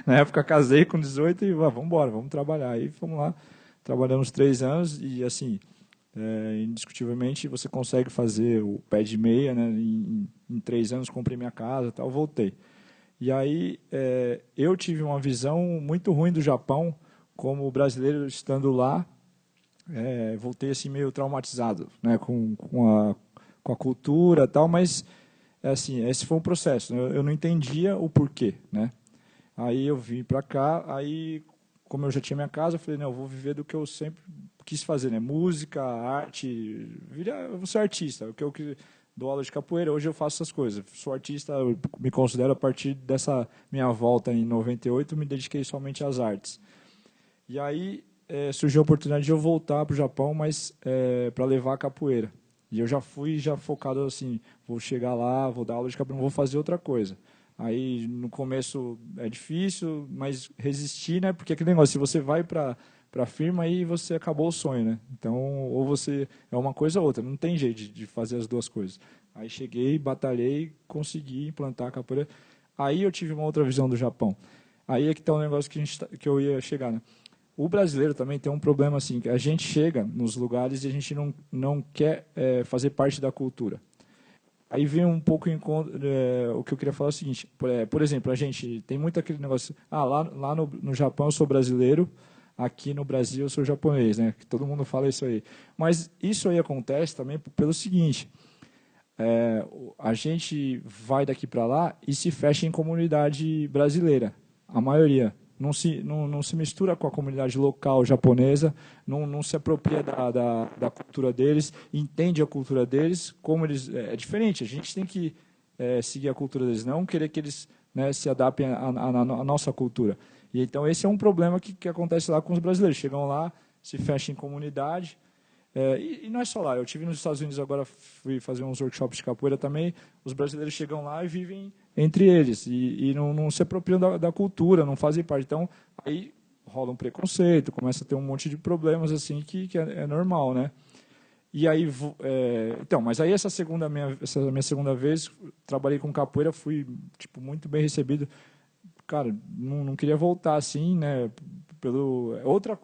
Na época casei com 18 e vamos embora, vamos trabalhar. Aí fomos lá, trabalhamos 3 anos e, assim, indiscutivelmente você consegue fazer o pé de meia, né? Em 3 anos comprei minha casa, tal, voltei. E aí eu tive uma visão muito ruim do Japão. Como brasileiro estando lá, voltei assim meio traumatizado, né, com a cultura e tal, mas assim, esse foi um processo, né, eu não entendia o porquê, né. Aí eu vim para cá, aí como eu já tinha minha casa, eu falei, não, eu vou viver do que eu sempre quis fazer, né, música, arte, eu vou ser artista, o que eu dou aula de capoeira, hoje eu faço essas coisas, sou artista, eu me considero a partir dessa minha volta em 98, me dediquei somente às artes. E aí surgiu a oportunidade de eu voltar para o Japão, mas para levar a capoeira. E eu já fui focado assim, vou chegar lá, vou dar aula de capoeira, não vou fazer outra coisa. Aí no começo é difícil, mas resistir, né? Porque aquele negócio, se você vai para a firma, aí você acabou o sonho, né? Então, ou você é uma coisa ou outra, não tem jeito de fazer as duas coisas. Aí cheguei, batalhei, consegui implantar a capoeira. Aí eu tive uma outra visão do Japão. Aí é que está o negócio que eu ia chegar, né? O brasileiro também tem um problema assim, que a gente chega nos lugares e a gente não quer fazer parte da cultura. Aí vem um pouco em conta, o que eu queria falar é o seguinte, por exemplo, a gente tem muito aquele negócio, lá no Japão eu sou brasileiro, aqui no Brasil eu sou japonês, né? Que todo mundo fala isso aí. Mas isso aí acontece também pelo seguinte, a gente vai daqui para lá e se fecha em comunidade brasileira, a maioria. Não se mistura com a comunidade local japonesa, não se apropria da cultura deles, entende a cultura deles, como eles é diferente. A gente tem que seguir a cultura deles, não querer que eles, né, se adaptem à nossa cultura. E então esse é um problema que acontece lá com os brasileiros. Chegam lá, se fecham em comunidade. E não é só lá. Eu estive nos Estados Unidos agora, fui fazer uns workshops de capoeira também. Os brasileiros chegam lá e vivem entre eles e não se apropriam da cultura, não fazem parte. Então, aí rola um preconceito, começa a ter um monte de problemas assim que é normal, né? E aí, então, mas aí essa minha segunda vez, trabalhei com capoeira, fui tipo muito bem recebido. Cara, não queria voltar assim, né?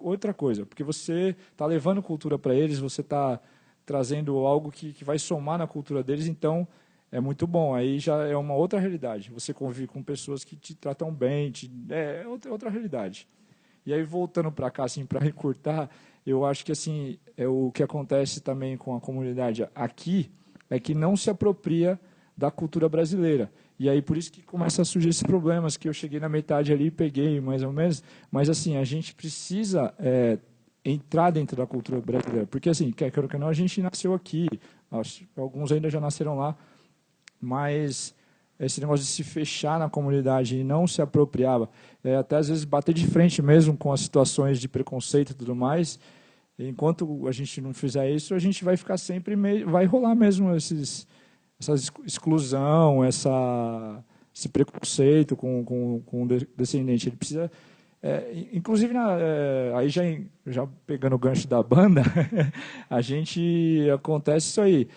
Outra coisa, porque você está levando cultura para eles, você está trazendo algo que vai somar na cultura deles, então é muito bom. Aí já é uma outra realidade. Você convive com pessoas que te tratam bem, é outra realidade. E aí, voltando para cá, assim, para encurtar, eu acho que assim, o que acontece também com a comunidade aqui é que não se apropria da cultura brasileira. E aí, por isso que começa a surgir esses problemas, que eu cheguei na metade ali, peguei mais ou menos, mas assim, a gente precisa entrar dentro da cultura brasileira, porque assim, quer ou não, a gente nasceu aqui, alguns ainda já nasceram lá, mas esse negócio de se fechar na comunidade e não se apropriar, até às vezes bater de frente mesmo com as situações de preconceito e tudo mais, enquanto a gente não fizer isso, a gente vai ficar sempre, vai rolar mesmo essa exclusão, esse preconceito com o descendente. Ele precisa, inclusive, aí já pegando o gancho da banda, acontece isso aí.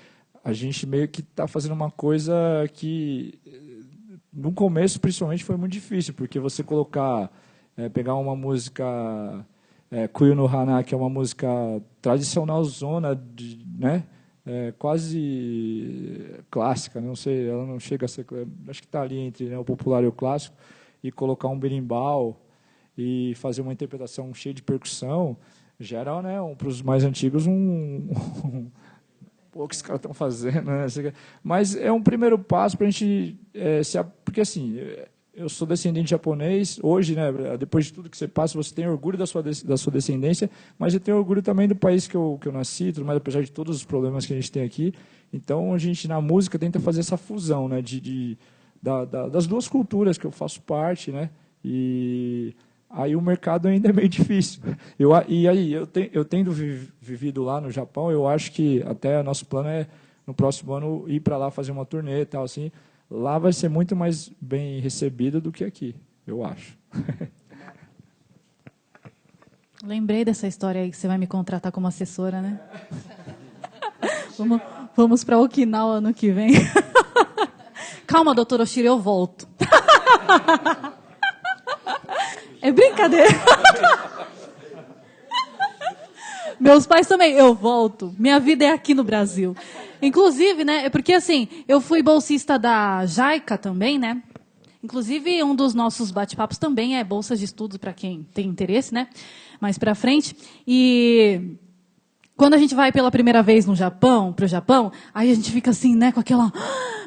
A gente meio que está fazendo uma coisa que no começo, principalmente, foi muito difícil, porque você pegar uma música Kuyu no Hana, que é uma música tradicional zona, né? Quase clássica, não sei, ela não chega a ser, acho que está ali entre, né, o popular e o clássico, e colocar um berimbau e fazer uma interpretação cheia de percussão, gera, né, para os mais antigos pô, o que os caras estão fazendo, né? Mas é um primeiro passo para a gente porque assim, eu sou descendente japonês hoje, né? Depois de tudo que você passa, você tem orgulho da sua descendência, mas eu tenho orgulho também do país que eu nasci, tudo mais, apesar de todos os problemas que a gente tem aqui. Então a gente na música tenta fazer essa fusão, né? Das duas culturas que eu faço parte, né? E aí o mercado ainda é meio difícil. Eu tendo vivido lá no Japão, eu acho que até nosso plano é, no próximo ano, ir para lá fazer uma turnê e tal, assim. Lá vai ser muito mais bem recebido do que aqui, eu acho. Lembrei dessa história aí que você vai me contratar como assessora, né? Vamos para Okinawa ano que vem. Calma, doutor Oshiro, eu volto. É brincadeira. Meus pais também, eu volto. Minha vida é aqui no Brasil. Inclusive, né, porque assim, eu fui bolsista da JAICA também, né? Inclusive, um dos nossos bate-papos também é bolsas de estudos para quem tem interesse, né? Mais para frente. E quando a gente vai pela primeira vez pro Japão, aí a gente fica assim, né, com aquela,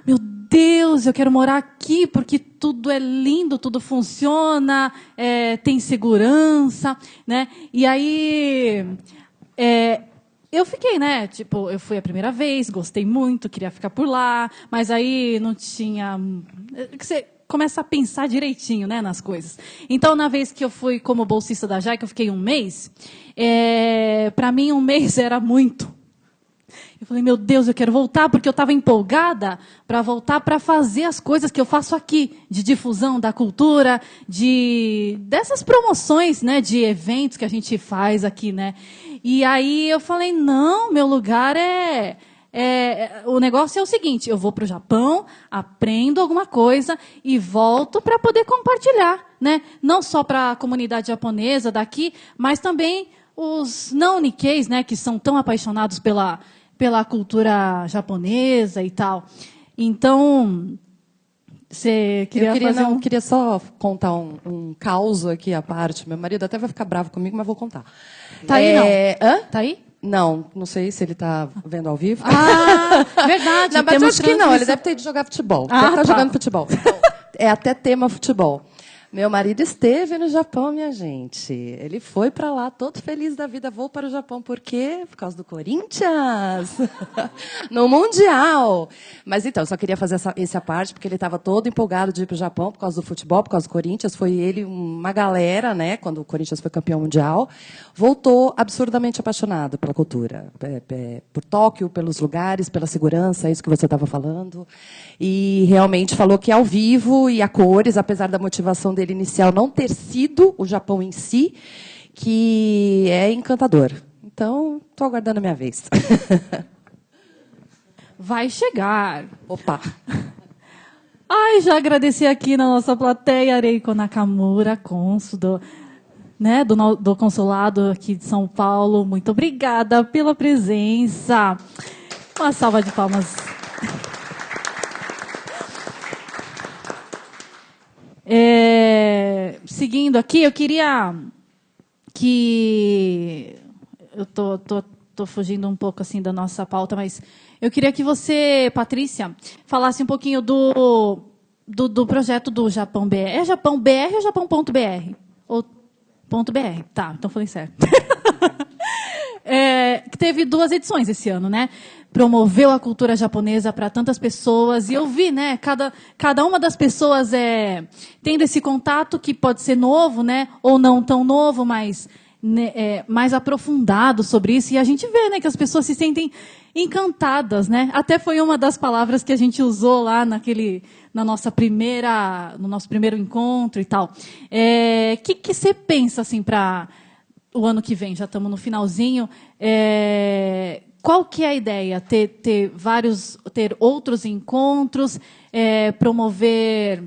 meu Deus, eu quero morar aqui porque tudo é lindo, tudo funciona, tem segurança, né? E aí eu fiquei, né? Tipo, eu fui a primeira vez, gostei muito, queria ficar por lá, mas aí não tinha. Você começa a pensar direitinho, né, nas coisas. Então, na vez que eu fui como bolsista da JAICA, eu fiquei um mês. Para mim, um mês era muito. Eu falei, meu Deus, eu quero voltar, porque eu estava empolgada para voltar para fazer as coisas que eu faço aqui, de difusão da cultura, dessas promoções, né, de eventos que a gente faz aqui, né. E aí eu falei, não, meu lugar o negócio é o seguinte, eu vou para o Japão, aprendo alguma coisa e volto para poder compartilhar, né, não só para a comunidade japonesa daqui, mas também os não Nikkeis, né, que são tão apaixonados pela cultura japonesa e tal. Então, você queria Eu queria só contar um caos aqui à parte. Meu marido até vai ficar bravo comigo, mas vou contar. Tá aí, não? Hã? Tá aí? Não sei se ele está vendo ao vivo. Ah, verdade. Não, mas eu acho que não, ele deve ter ido jogar futebol. Deve estar jogando futebol. Então, é até tema futebol. Meu marido esteve no Japão, minha gente. Ele foi para lá, todo feliz da vida. Vou para o Japão, por quê? Por causa do Corinthians. No Mundial. Mas então, eu só queria fazer essa parte, porque ele estava todo empolgado de ir para o Japão, por causa do futebol, por causa do Corinthians. Foi ele, uma galera, né, quando o Corinthians foi campeão mundial. Voltou absurdamente apaixonado pela cultura. Por Tóquio, pelos lugares, pela segurança, é isso que você estava falando. E realmente falou que ao vivo e a cores, apesar da motivação dele inicial não ter sido o Japão em si, que é encantador. Então, estou aguardando a minha vez. Vai chegar. Opa! Ai, já agradeci aqui na nossa plateia, Reiko Nakamura, cônsul do consulado aqui de São Paulo. Muito obrigada pela presença. Uma salva de palmas. Seguindo aqui, eu queria que... Eu tô fugindo um pouco assim da nossa pauta, mas eu queria que você, Patrícia, falasse um pouquinho do projeto do Japão BR. É Japão BR ou Japão.br? Ou .br? Tá, então falei certo. Que teve 2 edições esse ano, né? Promoveu a cultura japonesa para tantas pessoas. E eu vi, né? Cada uma das pessoas tendo esse contato que pode ser novo, né? Ou não tão novo, mas mais aprofundado sobre isso. E a gente vê, né? Que as pessoas se sentem encantadas, né? Até foi uma das palavras que a gente usou lá no nosso primeiro encontro e tal. Que você pensa assim para o ano que vem? Já estamos no finalzinho. qual que é a ideia? Ter outros encontros, promover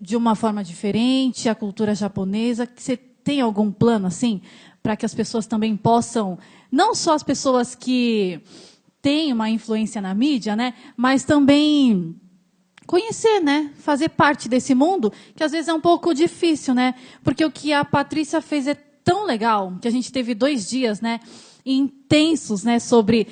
de uma forma diferente a cultura japonesa? Você tem algum plano assim para que as pessoas também possam, não só as pessoas que têm uma influência na mídia, né, mas também conhecer, né, fazer parte desse mundo, que às vezes é um pouco difícil, né? Porque o que a Patrícia fez é tão legal, que a gente teve 2 dias, né, intensos, né, sobre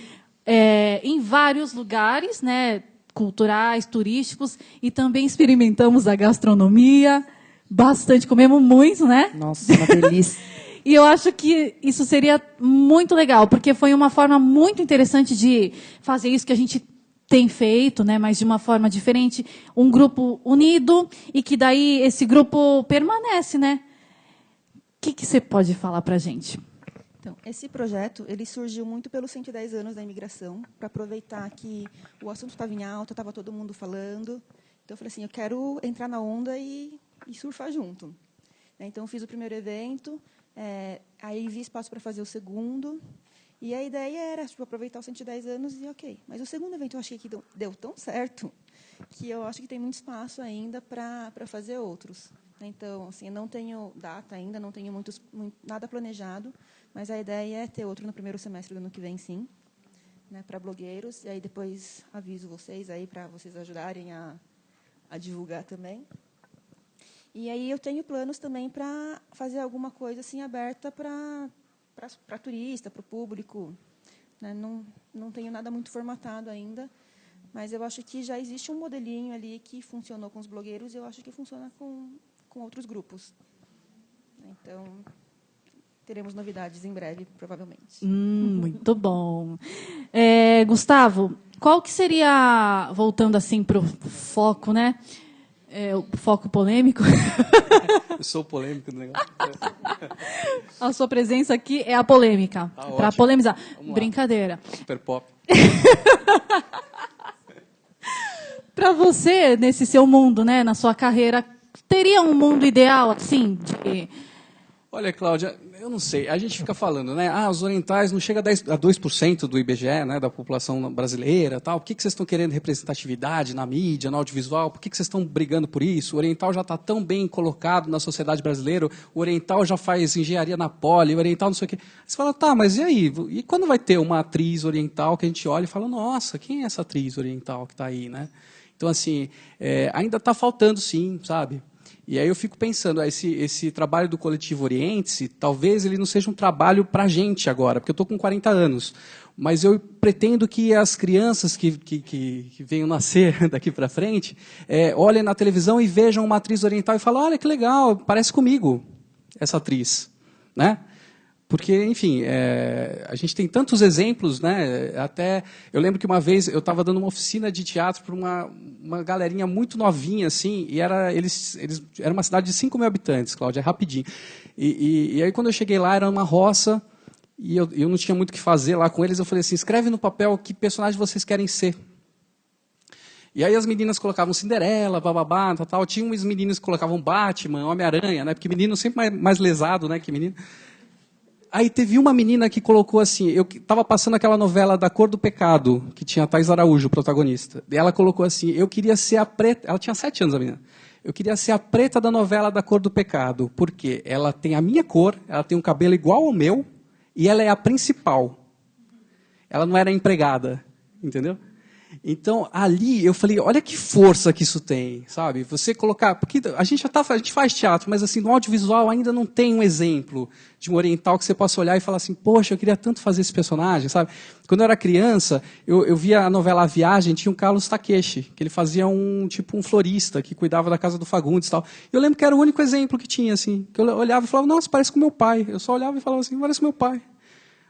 em vários lugares, né, culturais, turísticos, e também experimentamos a gastronomia, bastante, comemos muito, né? Nossa, uma delícia. E eu acho que isso seria muito legal, porque foi uma forma muito interessante de fazer isso que a gente tem feito, né, mas de uma forma diferente, um grupo unido, e que daí esse grupo permanece, né? O que você pode falar para a gente? Então, esse projeto ele surgiu muito pelos 110 anos da imigração, para aproveitar que o assunto estava em alta, estava todo mundo falando. Então, eu falei assim, eu quero entrar na onda e surfar junto. Então, eu fiz o primeiro evento, aí vi espaço para fazer o segundo, e a ideia era aproveitar os 110 anos e ok. Mas o segundo evento eu achei que deu tão certo que eu acho que tem muito espaço ainda para fazer outros. Então, assim, eu não tenho data ainda, não tenho nada planejado, mas a ideia é ter outro no primeiro semestre do ano que vem, sim, né, para blogueiros. E aí depois aviso vocês aí para vocês ajudarem a divulgar também. E aí eu tenho planos também para fazer alguma coisa assim aberta para turista, para o público. Né? Não tenho nada muito formatado ainda, mas eu acho que já existe um modelinho ali que funcionou com os blogueiros e eu acho que funciona com outros grupos. Então, teremos novidades em breve, provavelmente. Muito bom. Gustavo, qual que seria, voltando assim para o foco, né? O foco polêmico. Eu sou polêmico do negócio. A sua presença aqui é a polêmica. Para polemizar. Brincadeira. Super pop. Para você, nesse seu mundo, né, na sua carreira, teria um mundo ideal, assim, de... Olha, Cláudia, eu não sei. A gente fica falando, né? Os orientais não chegam a 2% do IBGE, né, da população brasileira, tal. Por que vocês estão querendo representatividade na mídia, no audiovisual? Por que vocês estão brigando por isso? O oriental já está tão bem colocado na sociedade brasileira, o oriental já faz engenharia na Poli, o oriental não sei o quê. Você fala, tá, mas e aí? E quando vai ter uma atriz oriental que a gente olha e fala, nossa, quem é essa atriz oriental que está aí, né? Então, assim, ainda está faltando, sim, sabe? E aí eu fico pensando, esse trabalho do Coletivo Oriente-se, talvez ele não seja um trabalho para a gente agora, porque eu estou com 40 anos, mas eu pretendo que as crianças que venham nascer daqui para frente olhem na televisão e vejam uma atriz oriental e falem, olha que legal, parece comigo essa atriz, né? Porque, enfim, a gente tem tantos exemplos, né? Até eu lembro que uma vez eu estava dando uma oficina de teatro para uma galerinha muito novinha, assim, e era uma cidade de 5 mil habitantes, Cláudia, rapidinho. E aí, quando eu cheguei lá, era uma roça, e eu não tinha muito o que fazer lá com eles. Eu falei assim, escreve no papel que personagem vocês querem ser. E aí as meninas colocavam Cinderela, bababá, tal. Tinha uns meninos que colocavam Batman, Homem-Aranha, né? Porque menino sempre mais lesado, né, que menino. Aí teve uma menina que colocou assim, eu estava passando aquela novela Da Cor do Pecado, que tinha a Thaís Araújo, protagonista. E ela colocou assim, eu queria ser a preta... Ela tinha 7 anos, a menina. Eu queria ser a preta da novela Da Cor do Pecado, porque ela tem a minha cor, ela tem um cabelo igual ao meu, e ela é a principal. Ela não era empregada, entendeu? Então, ali, eu falei, olha que força que isso tem, sabe? Você colocar... Porque a gente faz teatro, mas assim, no audiovisual ainda não tem um exemplo de um oriental que você possa olhar e falar assim, poxa, eu queria tanto fazer esse personagem, sabe? Quando eu era criança, eu via a novela A Viagem, tinha o Carlos Takeshi, que ele fazia um florista, que cuidava da casa do Fagundes e tal. Eu lembro que era o único exemplo que tinha, assim, que eu olhava e falava, nossa, parece com meu pai. Eu só olhava e falava assim, parece com meu pai.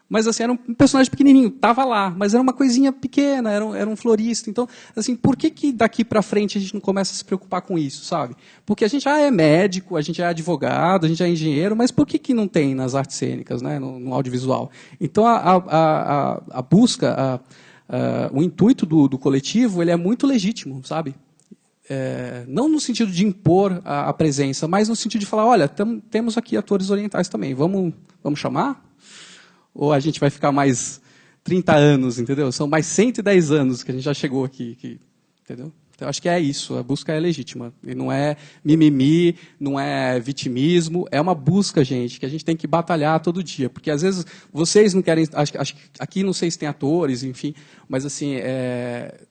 Mas assim, era um personagem pequenininho, estava lá, mas era uma coisinha pequena, era um florista. Então, assim, por que daqui para frente a gente não começa a se preocupar com isso, sabe? Porque a gente já é médico, a gente é advogado, a gente é engenheiro, mas por que não tem nas artes cênicas, né, no audiovisual? Então, a busca, o intuito do coletivo, ele é muito legítimo, sabe? Não no sentido de impor a presença, mas no sentido de falar, olha, temos aqui atores orientais também, vamos chamar? Ou a gente vai ficar mais 30 anos, entendeu? São mais 110 anos que a gente já chegou aqui, entendeu? Então, acho que é isso, a busca é legítima. E não é mimimi, não é vitimismo, é uma busca, gente, que a gente tem que batalhar todo dia. Porque, às vezes, vocês não querem... Acho que aqui não sei se tem atores, enfim, mas, assim,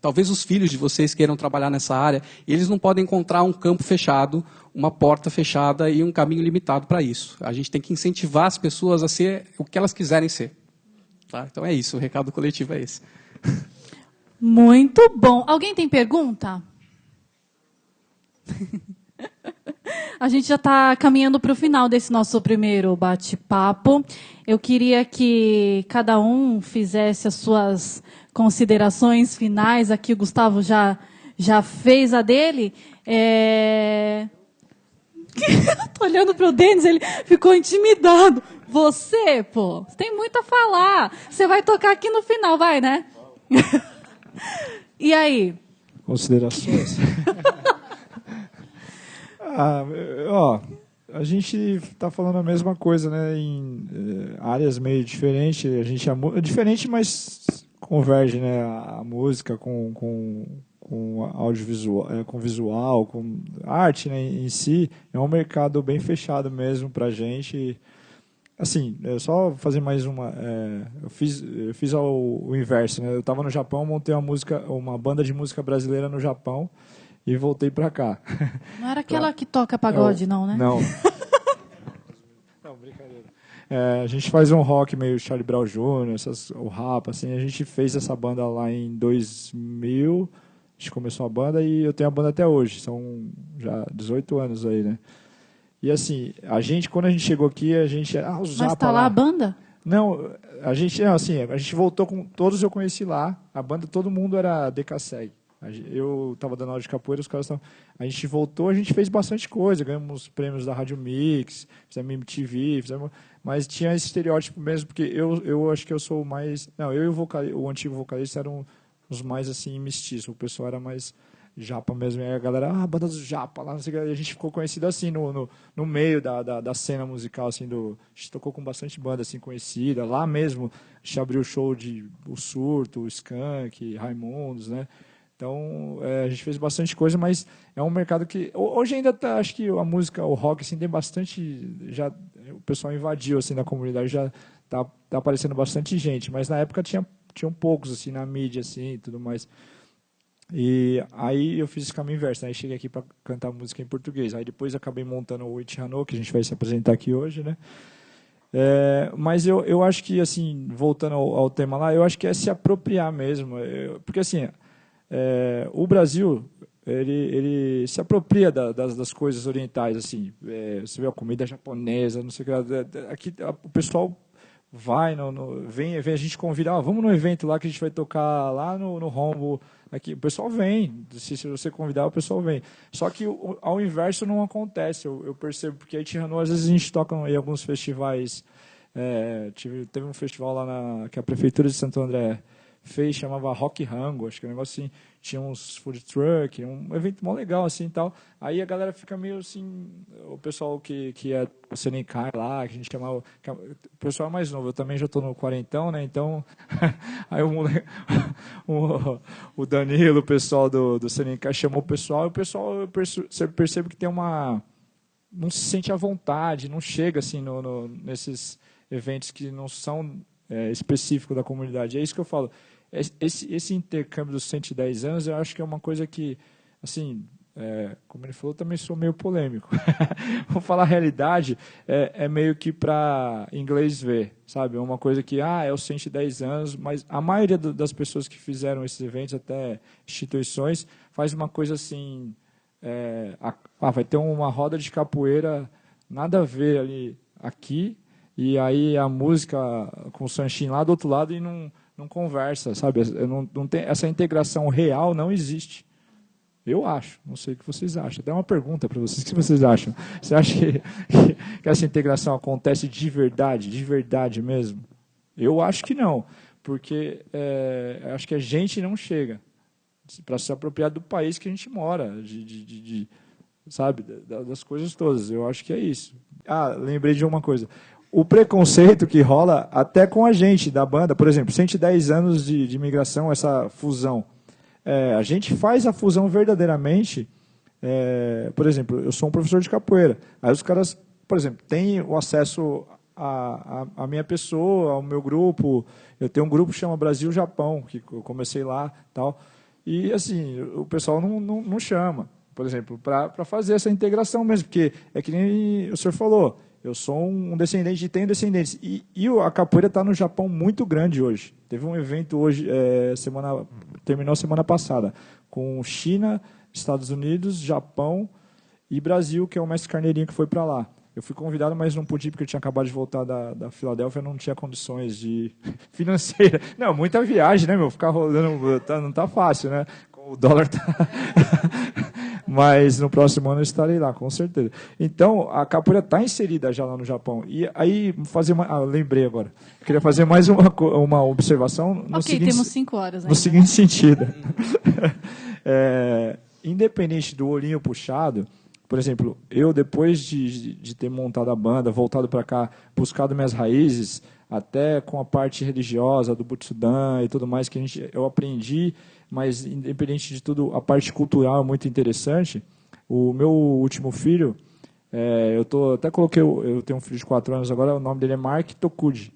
talvez os filhos de vocês queiram trabalhar nessa área, e eles não podem encontrar um campo fechado, uma porta fechada e um caminho limitado para isso. A gente tem que incentivar as pessoas a ser o que elas quiserem ser. Tá? Então, é isso, o recado coletivo é esse. Muito bom. Alguém tem pergunta? A gente já está caminhando para o final desse nosso primeiro bate-papo. Eu queria que cada um fizesse as suas considerações finais. Aqui o Gustavo já fez a dele. Estou olhando para o Denis, ele ficou intimidado. Você tem muito a falar. Você vai tocar aqui no final, vai, né? E aí? Considerações? A gente está falando a mesma coisa, né? Em áreas meio diferentes. A gente é diferente, mas converge, né? A música com audiovisual, com visual, com arte, né? Em si é um mercado bem fechado mesmo para a gente. Assim, só fazer mais uma. Eu fiz o inverso, né? Eu estava no Japão, montei uma banda de música brasileira no Japão e voltei para cá. Não era aquela que toca pagode, não, né? Não. Não, brincadeira. A gente faz um rock meio Charlie Brown Jr., o rap, assim. A gente fez essa banda lá em 2000. A gente começou a banda e eu tenho a banda até hoje. São já 18 anos aí, né? E assim, quando a gente chegou aqui, a gente era os Japa. Mas tá lá a banda? Não, a gente voltou com todos, eu conheci lá. A banda, todo mundo era DKSEG. Eu estava dando aula de capoeira, os caras estavam... A gente voltou, a gente fez bastante coisa, ganhamos prêmios da Rádio Mix, fizemos MTV, mas tinha esse estereótipo mesmo, porque eu acho que eu sou o mais... Não, eu e o antigo vocalista eram os mais assim mestiços, o pessoal era mais... Japa mesmo, e aí a galera, banda do Japa, lá, não sei o que, e a gente ficou conhecido assim, no meio da cena musical, assim, a gente tocou com bastante banda, assim, conhecida, lá mesmo, a gente abriu o show de O Surto, o Skank, Raimundos, né, então, a gente fez bastante coisa, mas é um mercado que, hoje ainda tá, acho que a música, o rock, assim, tem bastante, já, o pessoal invadiu, assim, na comunidade, já tá aparecendo bastante gente, mas na época tinham poucos, assim, na mídia, assim, e tudo mais. E aí eu fiz esse caminho inverso, né? Aí cheguei aqui para cantar música em português. Aí depois acabei montando o It Hano, que a gente vai se apresentar aqui hoje, né? Mas eu acho que, assim, voltando ao tema lá, eu acho que é se apropriar mesmo. Porque, assim, o Brasil, ele se apropria das coisas orientais, assim. Você vê a comida japonesa, não sei o que. Aqui o pessoal vem a gente convida, vamos no evento lá que a gente vai tocar lá no Rombo. Aqui, o pessoal vem, se você convidar, o pessoal vem. Só que ao inverso não acontece, eu percebo, porque aí às vezes a gente toca em alguns festivais, teve um festival lá que a Prefeitura de Santo André fez, chamava Rock Rango, acho que é um negócio assim, tinha uns food truck, um evento mó legal assim e tal. Aí a galera fica meio assim, o pessoal que é o Senencai lá, que a gente chamava, o pessoal é mais novo, eu também já estou no quarentão, né, então, aí o Danilo, o pessoal do Senencai chamou o pessoal, e o pessoal, você percebe que tem não se sente à vontade, não chega assim nesses eventos que não são específicos da comunidade, é isso que eu falo. Esse intercâmbio dos 110 anos, eu acho que é uma coisa que, assim, como ele falou, eu também sou meio polêmico. Vou falar a realidade, é meio que para inglês ver, sabe? É uma coisa que, é os 110 anos, mas a maioria das pessoas que fizeram esses eventos, até instituições, faz uma coisa assim, vai ter uma roda de capoeira, nada a ver ali, aqui, e aí a música com o Sanchin lá do outro lado e não conversa, sabe? Não tem, essa integração real não existe. Eu acho, não sei o que vocês acham. Até uma pergunta para vocês, o que vocês acham? Você acha que essa integração acontece de verdade mesmo? Eu acho que não, porque acho que a gente não chega para se apropriar do país que a gente mora, sabe, das coisas todas. Eu acho que é isso. Lembrei de uma coisa. o preconceito que rola até com a gente da banda, por exemplo, 110 anos de imigração, essa fusão. A gente faz a fusão verdadeiramente. Por exemplo, eu sou um professor de capoeira. Aí os caras, por exemplo, têm o acesso à minha pessoa, ao meu grupo. Eu tenho um grupo que chama Brasil-Japão, que eu comecei lá, tal. E assim, o pessoal não chama, por exemplo, para fazer essa integração mesmo, porque é que nem o senhor falou. Eu sou um descendente e tenho descendentes. E a capoeira está no Japão muito grande hoje. Teve um evento hoje, terminou semana passada, com China, Estados Unidos, Japão e Brasil, que é o mestre Carneirinho que foi para lá. Eu fui convidado, mas não pude, porque eu tinha acabado de voltar da Filadélfia, não tinha condições financeiras. Não, muita viagem, né, meu? Ficar rodando não tá fácil, né? O dólar tá... Mas no próximo ano eu estarei lá, com certeza. Então, a capoeira está inserida já lá no Japão. E aí, lembrei agora. Eu queria fazer mais uma observação. Temos 5 horas ainda. No seguinte sentido. Independente do olhinho puxado, por exemplo, eu depois de ter montado a banda, voltado para cá, buscado minhas raízes, até com a parte religiosa do Butsudan e tudo mais que eu aprendi, mas independente de tudo, a parte cultural é muito interessante. O meu último filho, até coloquei, eu tenho um filho de 4 anos agora, o nome dele é Mark Tokuji.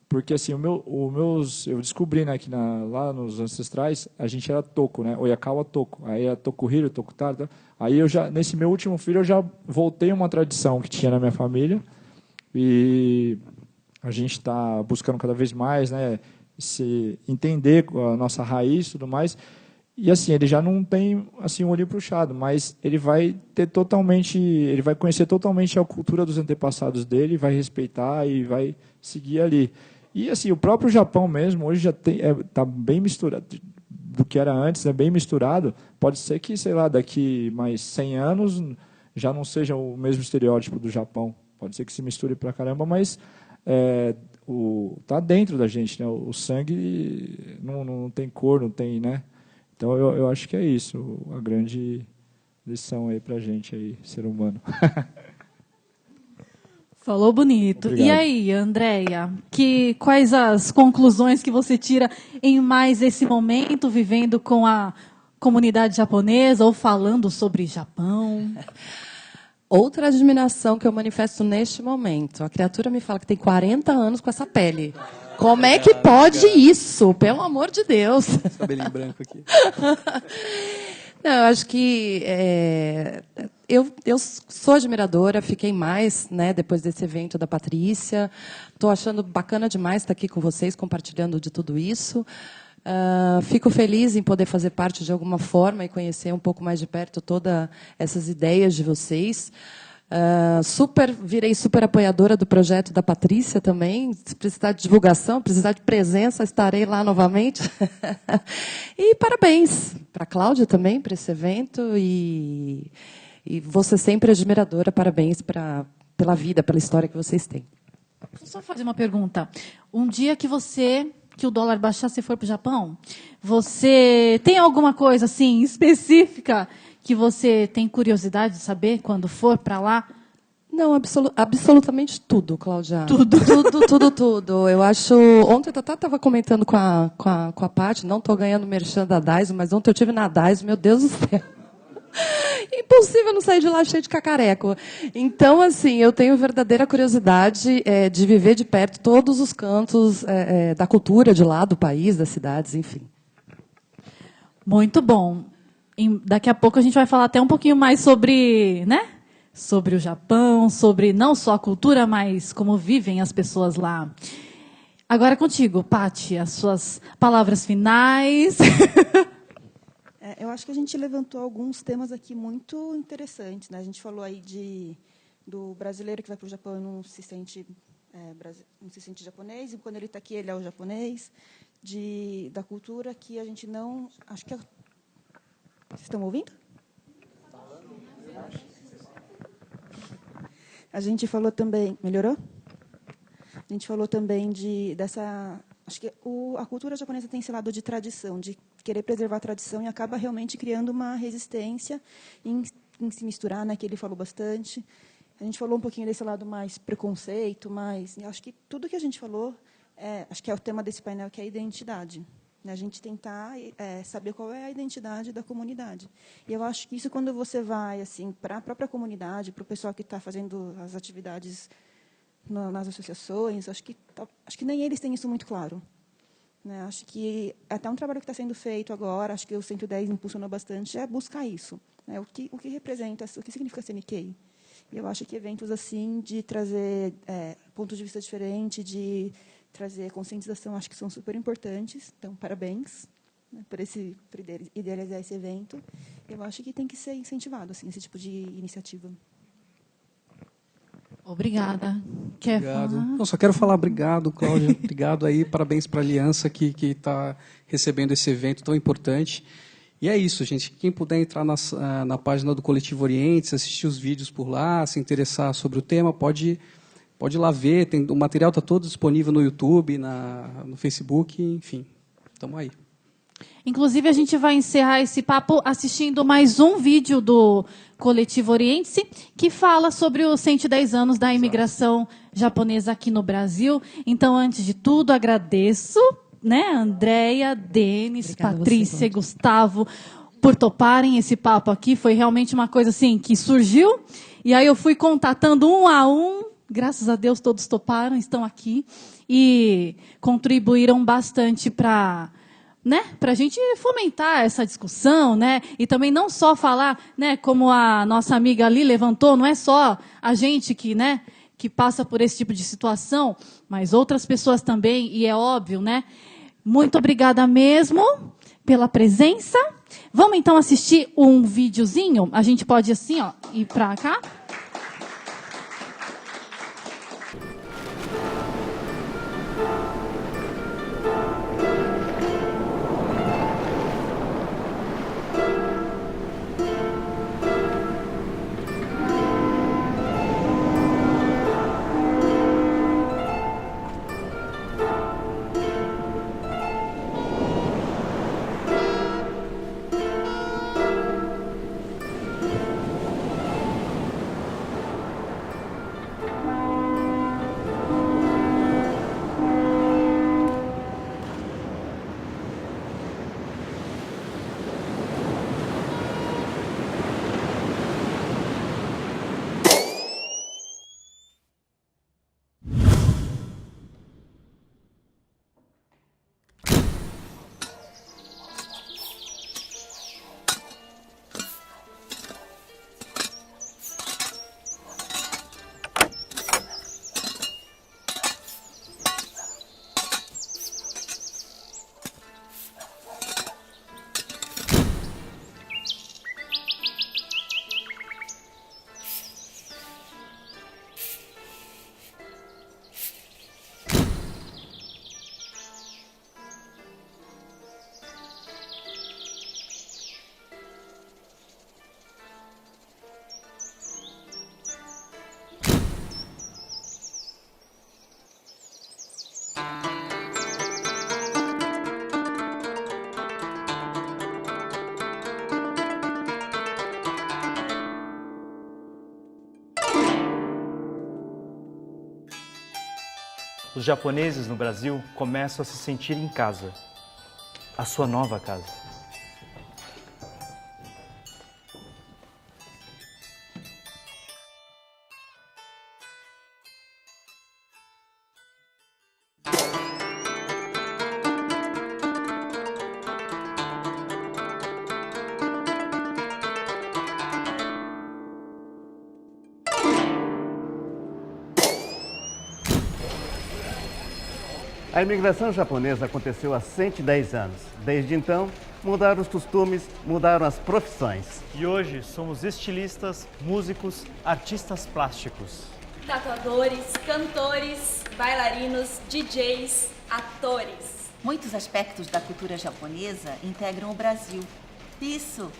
Porque assim, eu descobri, né, que lá nos ancestrais a gente era Toku, né, Oyakawa Toku, aí era Tokuhiro, Tokutaro, aí nesse meu último filho eu já voltei uma tradição que tinha na minha família e a gente está buscando cada vez mais, né, se entender a nossa raiz e tudo mais. E assim, ele já não tem assim um olho puxado, mas ele vai conhecer totalmente a cultura dos antepassados dele, vai respeitar e vai seguir ali. E assim, o próprio Japão mesmo hoje já está bem misturado do que era antes, é bem misturado. Pode ser que, sei lá, daqui mais 100 anos já não seja o mesmo estereótipo do Japão. Pode ser que se misture pra caramba, mas tá dentro da gente, né? O sangue não tem cor, não tem, né? Então eu acho que é isso, a grande lição aí pra gente aí, ser humano. Falou bonito. Obrigado. E aí, Andréia, quais as conclusões que você tira em mais esse momento, vivendo com a comunidade japonesa ou falando sobre Japão? Outra admiração que eu manifesto neste momento. A criatura me fala que tem 40 anos com essa pele. Como é que pode isso? Pelo amor de Deus. Esse cabelinho branco aqui. Não, eu acho que eu sou admiradora, fiquei mais, né, depois desse evento da Patrícia. Estou achando bacana demais estar aqui com vocês, compartilhando de tudo isso. Fico feliz em poder fazer parte de alguma forma e conhecer um pouco mais de perto todas essas ideias de vocês. Virei super apoiadora do projeto da Patrícia também. Se precisar de divulgação, precisar de presença, estarei lá novamente. E parabéns para a Cláudia também, por esse evento. E você sempre admiradora, parabéns pela vida, pela história que vocês têm. Deixa eu só fazer uma pergunta. Um dia que o dólar baixar, você for para o Japão, você tem alguma coisa assim específica que você tem curiosidade de saber quando for para lá? Não, absolutamente tudo, Cláudia. Tudo. Tudo. Eu acho... Ontem eu estava comentando com a Paty, não estou ganhando merchan da Daiso, mas ontem eu estive na Daiso, meu Deus do céu. Impossível não sair de lá cheio de cacareco. Então, assim, eu tenho verdadeira curiosidade de viver de perto todos os cantos da cultura de lá, do país, das cidades, enfim. Muito bom. Daqui a pouco a gente vai falar até um pouquinho mais sobre, né? Sobre o Japão, sobre não só a cultura, mas como vivem as pessoas lá. Agora contigo, Paty, as suas palavras finais. Eu acho que a gente levantou alguns temas aqui muito interessantes, né? A gente falou aí do brasileiro que vai para o Japão e não se sente japonês, e quando ele está aqui ele é o japonês, da cultura que a gente não... Acho que vocês estão ouvindo? A gente falou também... Melhorou? A gente falou também dessa... Acho que a cultura japonesa tem esse lado de tradição, de querer preservar a tradição, e acaba realmente criando uma resistência em se misturar, né, que ele falou bastante. A gente falou um pouquinho desse lado mais preconceito, mas acho que tudo que a gente falou, acho que é o tema desse painel, que é a identidade. Né? A gente tentar saber qual é a identidade da comunidade. E eu acho que isso, quando você vai assim, para a própria comunidade, para o pessoal que está fazendo as atividades nas associações, acho que nem eles têm isso muito claro. Né? Acho que até um trabalho que está sendo feito agora, acho que o 110 impulsionou bastante, é buscar isso. Né? O que representa, o que significa ser Nikkei. E eu acho que eventos assim, de trazer pontos de vista diferentes, de trazer conscientização, acho que são super importantes. Então, parabéns, né, por idealizar esse evento. Eu acho que tem que ser incentivado assim, esse tipo de iniciativa. Obrigada. Quer Obrigado. falar? Eu só quero falar obrigado, Cláudia. Obrigado aí, parabéns para a Aliança que está recebendo esse evento tão importante. E é isso, gente. Quem puder entrar na página do Coletivo Orientes, assistir os vídeos por lá, se interessar sobre o tema, pode ir lá ver. O material está todo disponível no YouTube, no Facebook, enfim. Estamos aí. Inclusive, a gente vai encerrar esse papo assistindo mais um vídeo do Coletivo Oriente, que fala sobre os 110 anos da imigração japonesa aqui no Brasil. Então, antes de tudo, agradeço, né, Andréia, Denis, Obrigada Patrícia e você, Gustavo, por toparem esse papo aqui. Foi realmente uma coisa assim que surgiu. E aí eu fui contatando um a um. Graças a Deus, todos toparam, estão aqui. E contribuíram bastante para... né, para a gente fomentar essa discussão, né, e também não só falar, né, como a nossa amiga ali levantou, não é só a gente que, né, que passa por esse tipo de situação, mas outras pessoas também, e é óbvio, né. Muito obrigada mesmo pela presença. Vamos então assistir um videozinho. A gente pode assim, ó, ir para cá. Os japoneses no Brasil começam a se sentir em casa, a sua nova casa. A imigração japonesa aconteceu há 110 anos. Desde então, mudaram os costumes, mudaram as profissões. E hoje somos estilistas, músicos, artistas plásticos. Tatuadores, cantores, bailarinos, DJs, atores. Muitos aspectos da cultura japonesa integram o Brasil. Isso!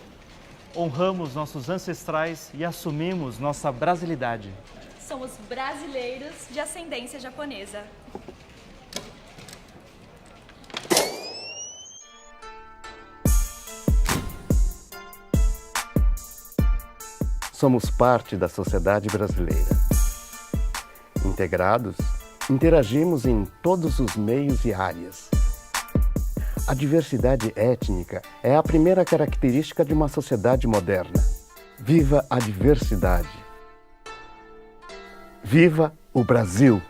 Honramos nossos ancestrais e assumimos nossa brasilidade. Somos brasileiros de ascendência japonesa. somos parte da sociedade brasileira. Integrados, interagimos em todos os meios e áreas. A diversidade étnica é a primeira característica de uma sociedade moderna. Viva a diversidade! Viva o Brasil!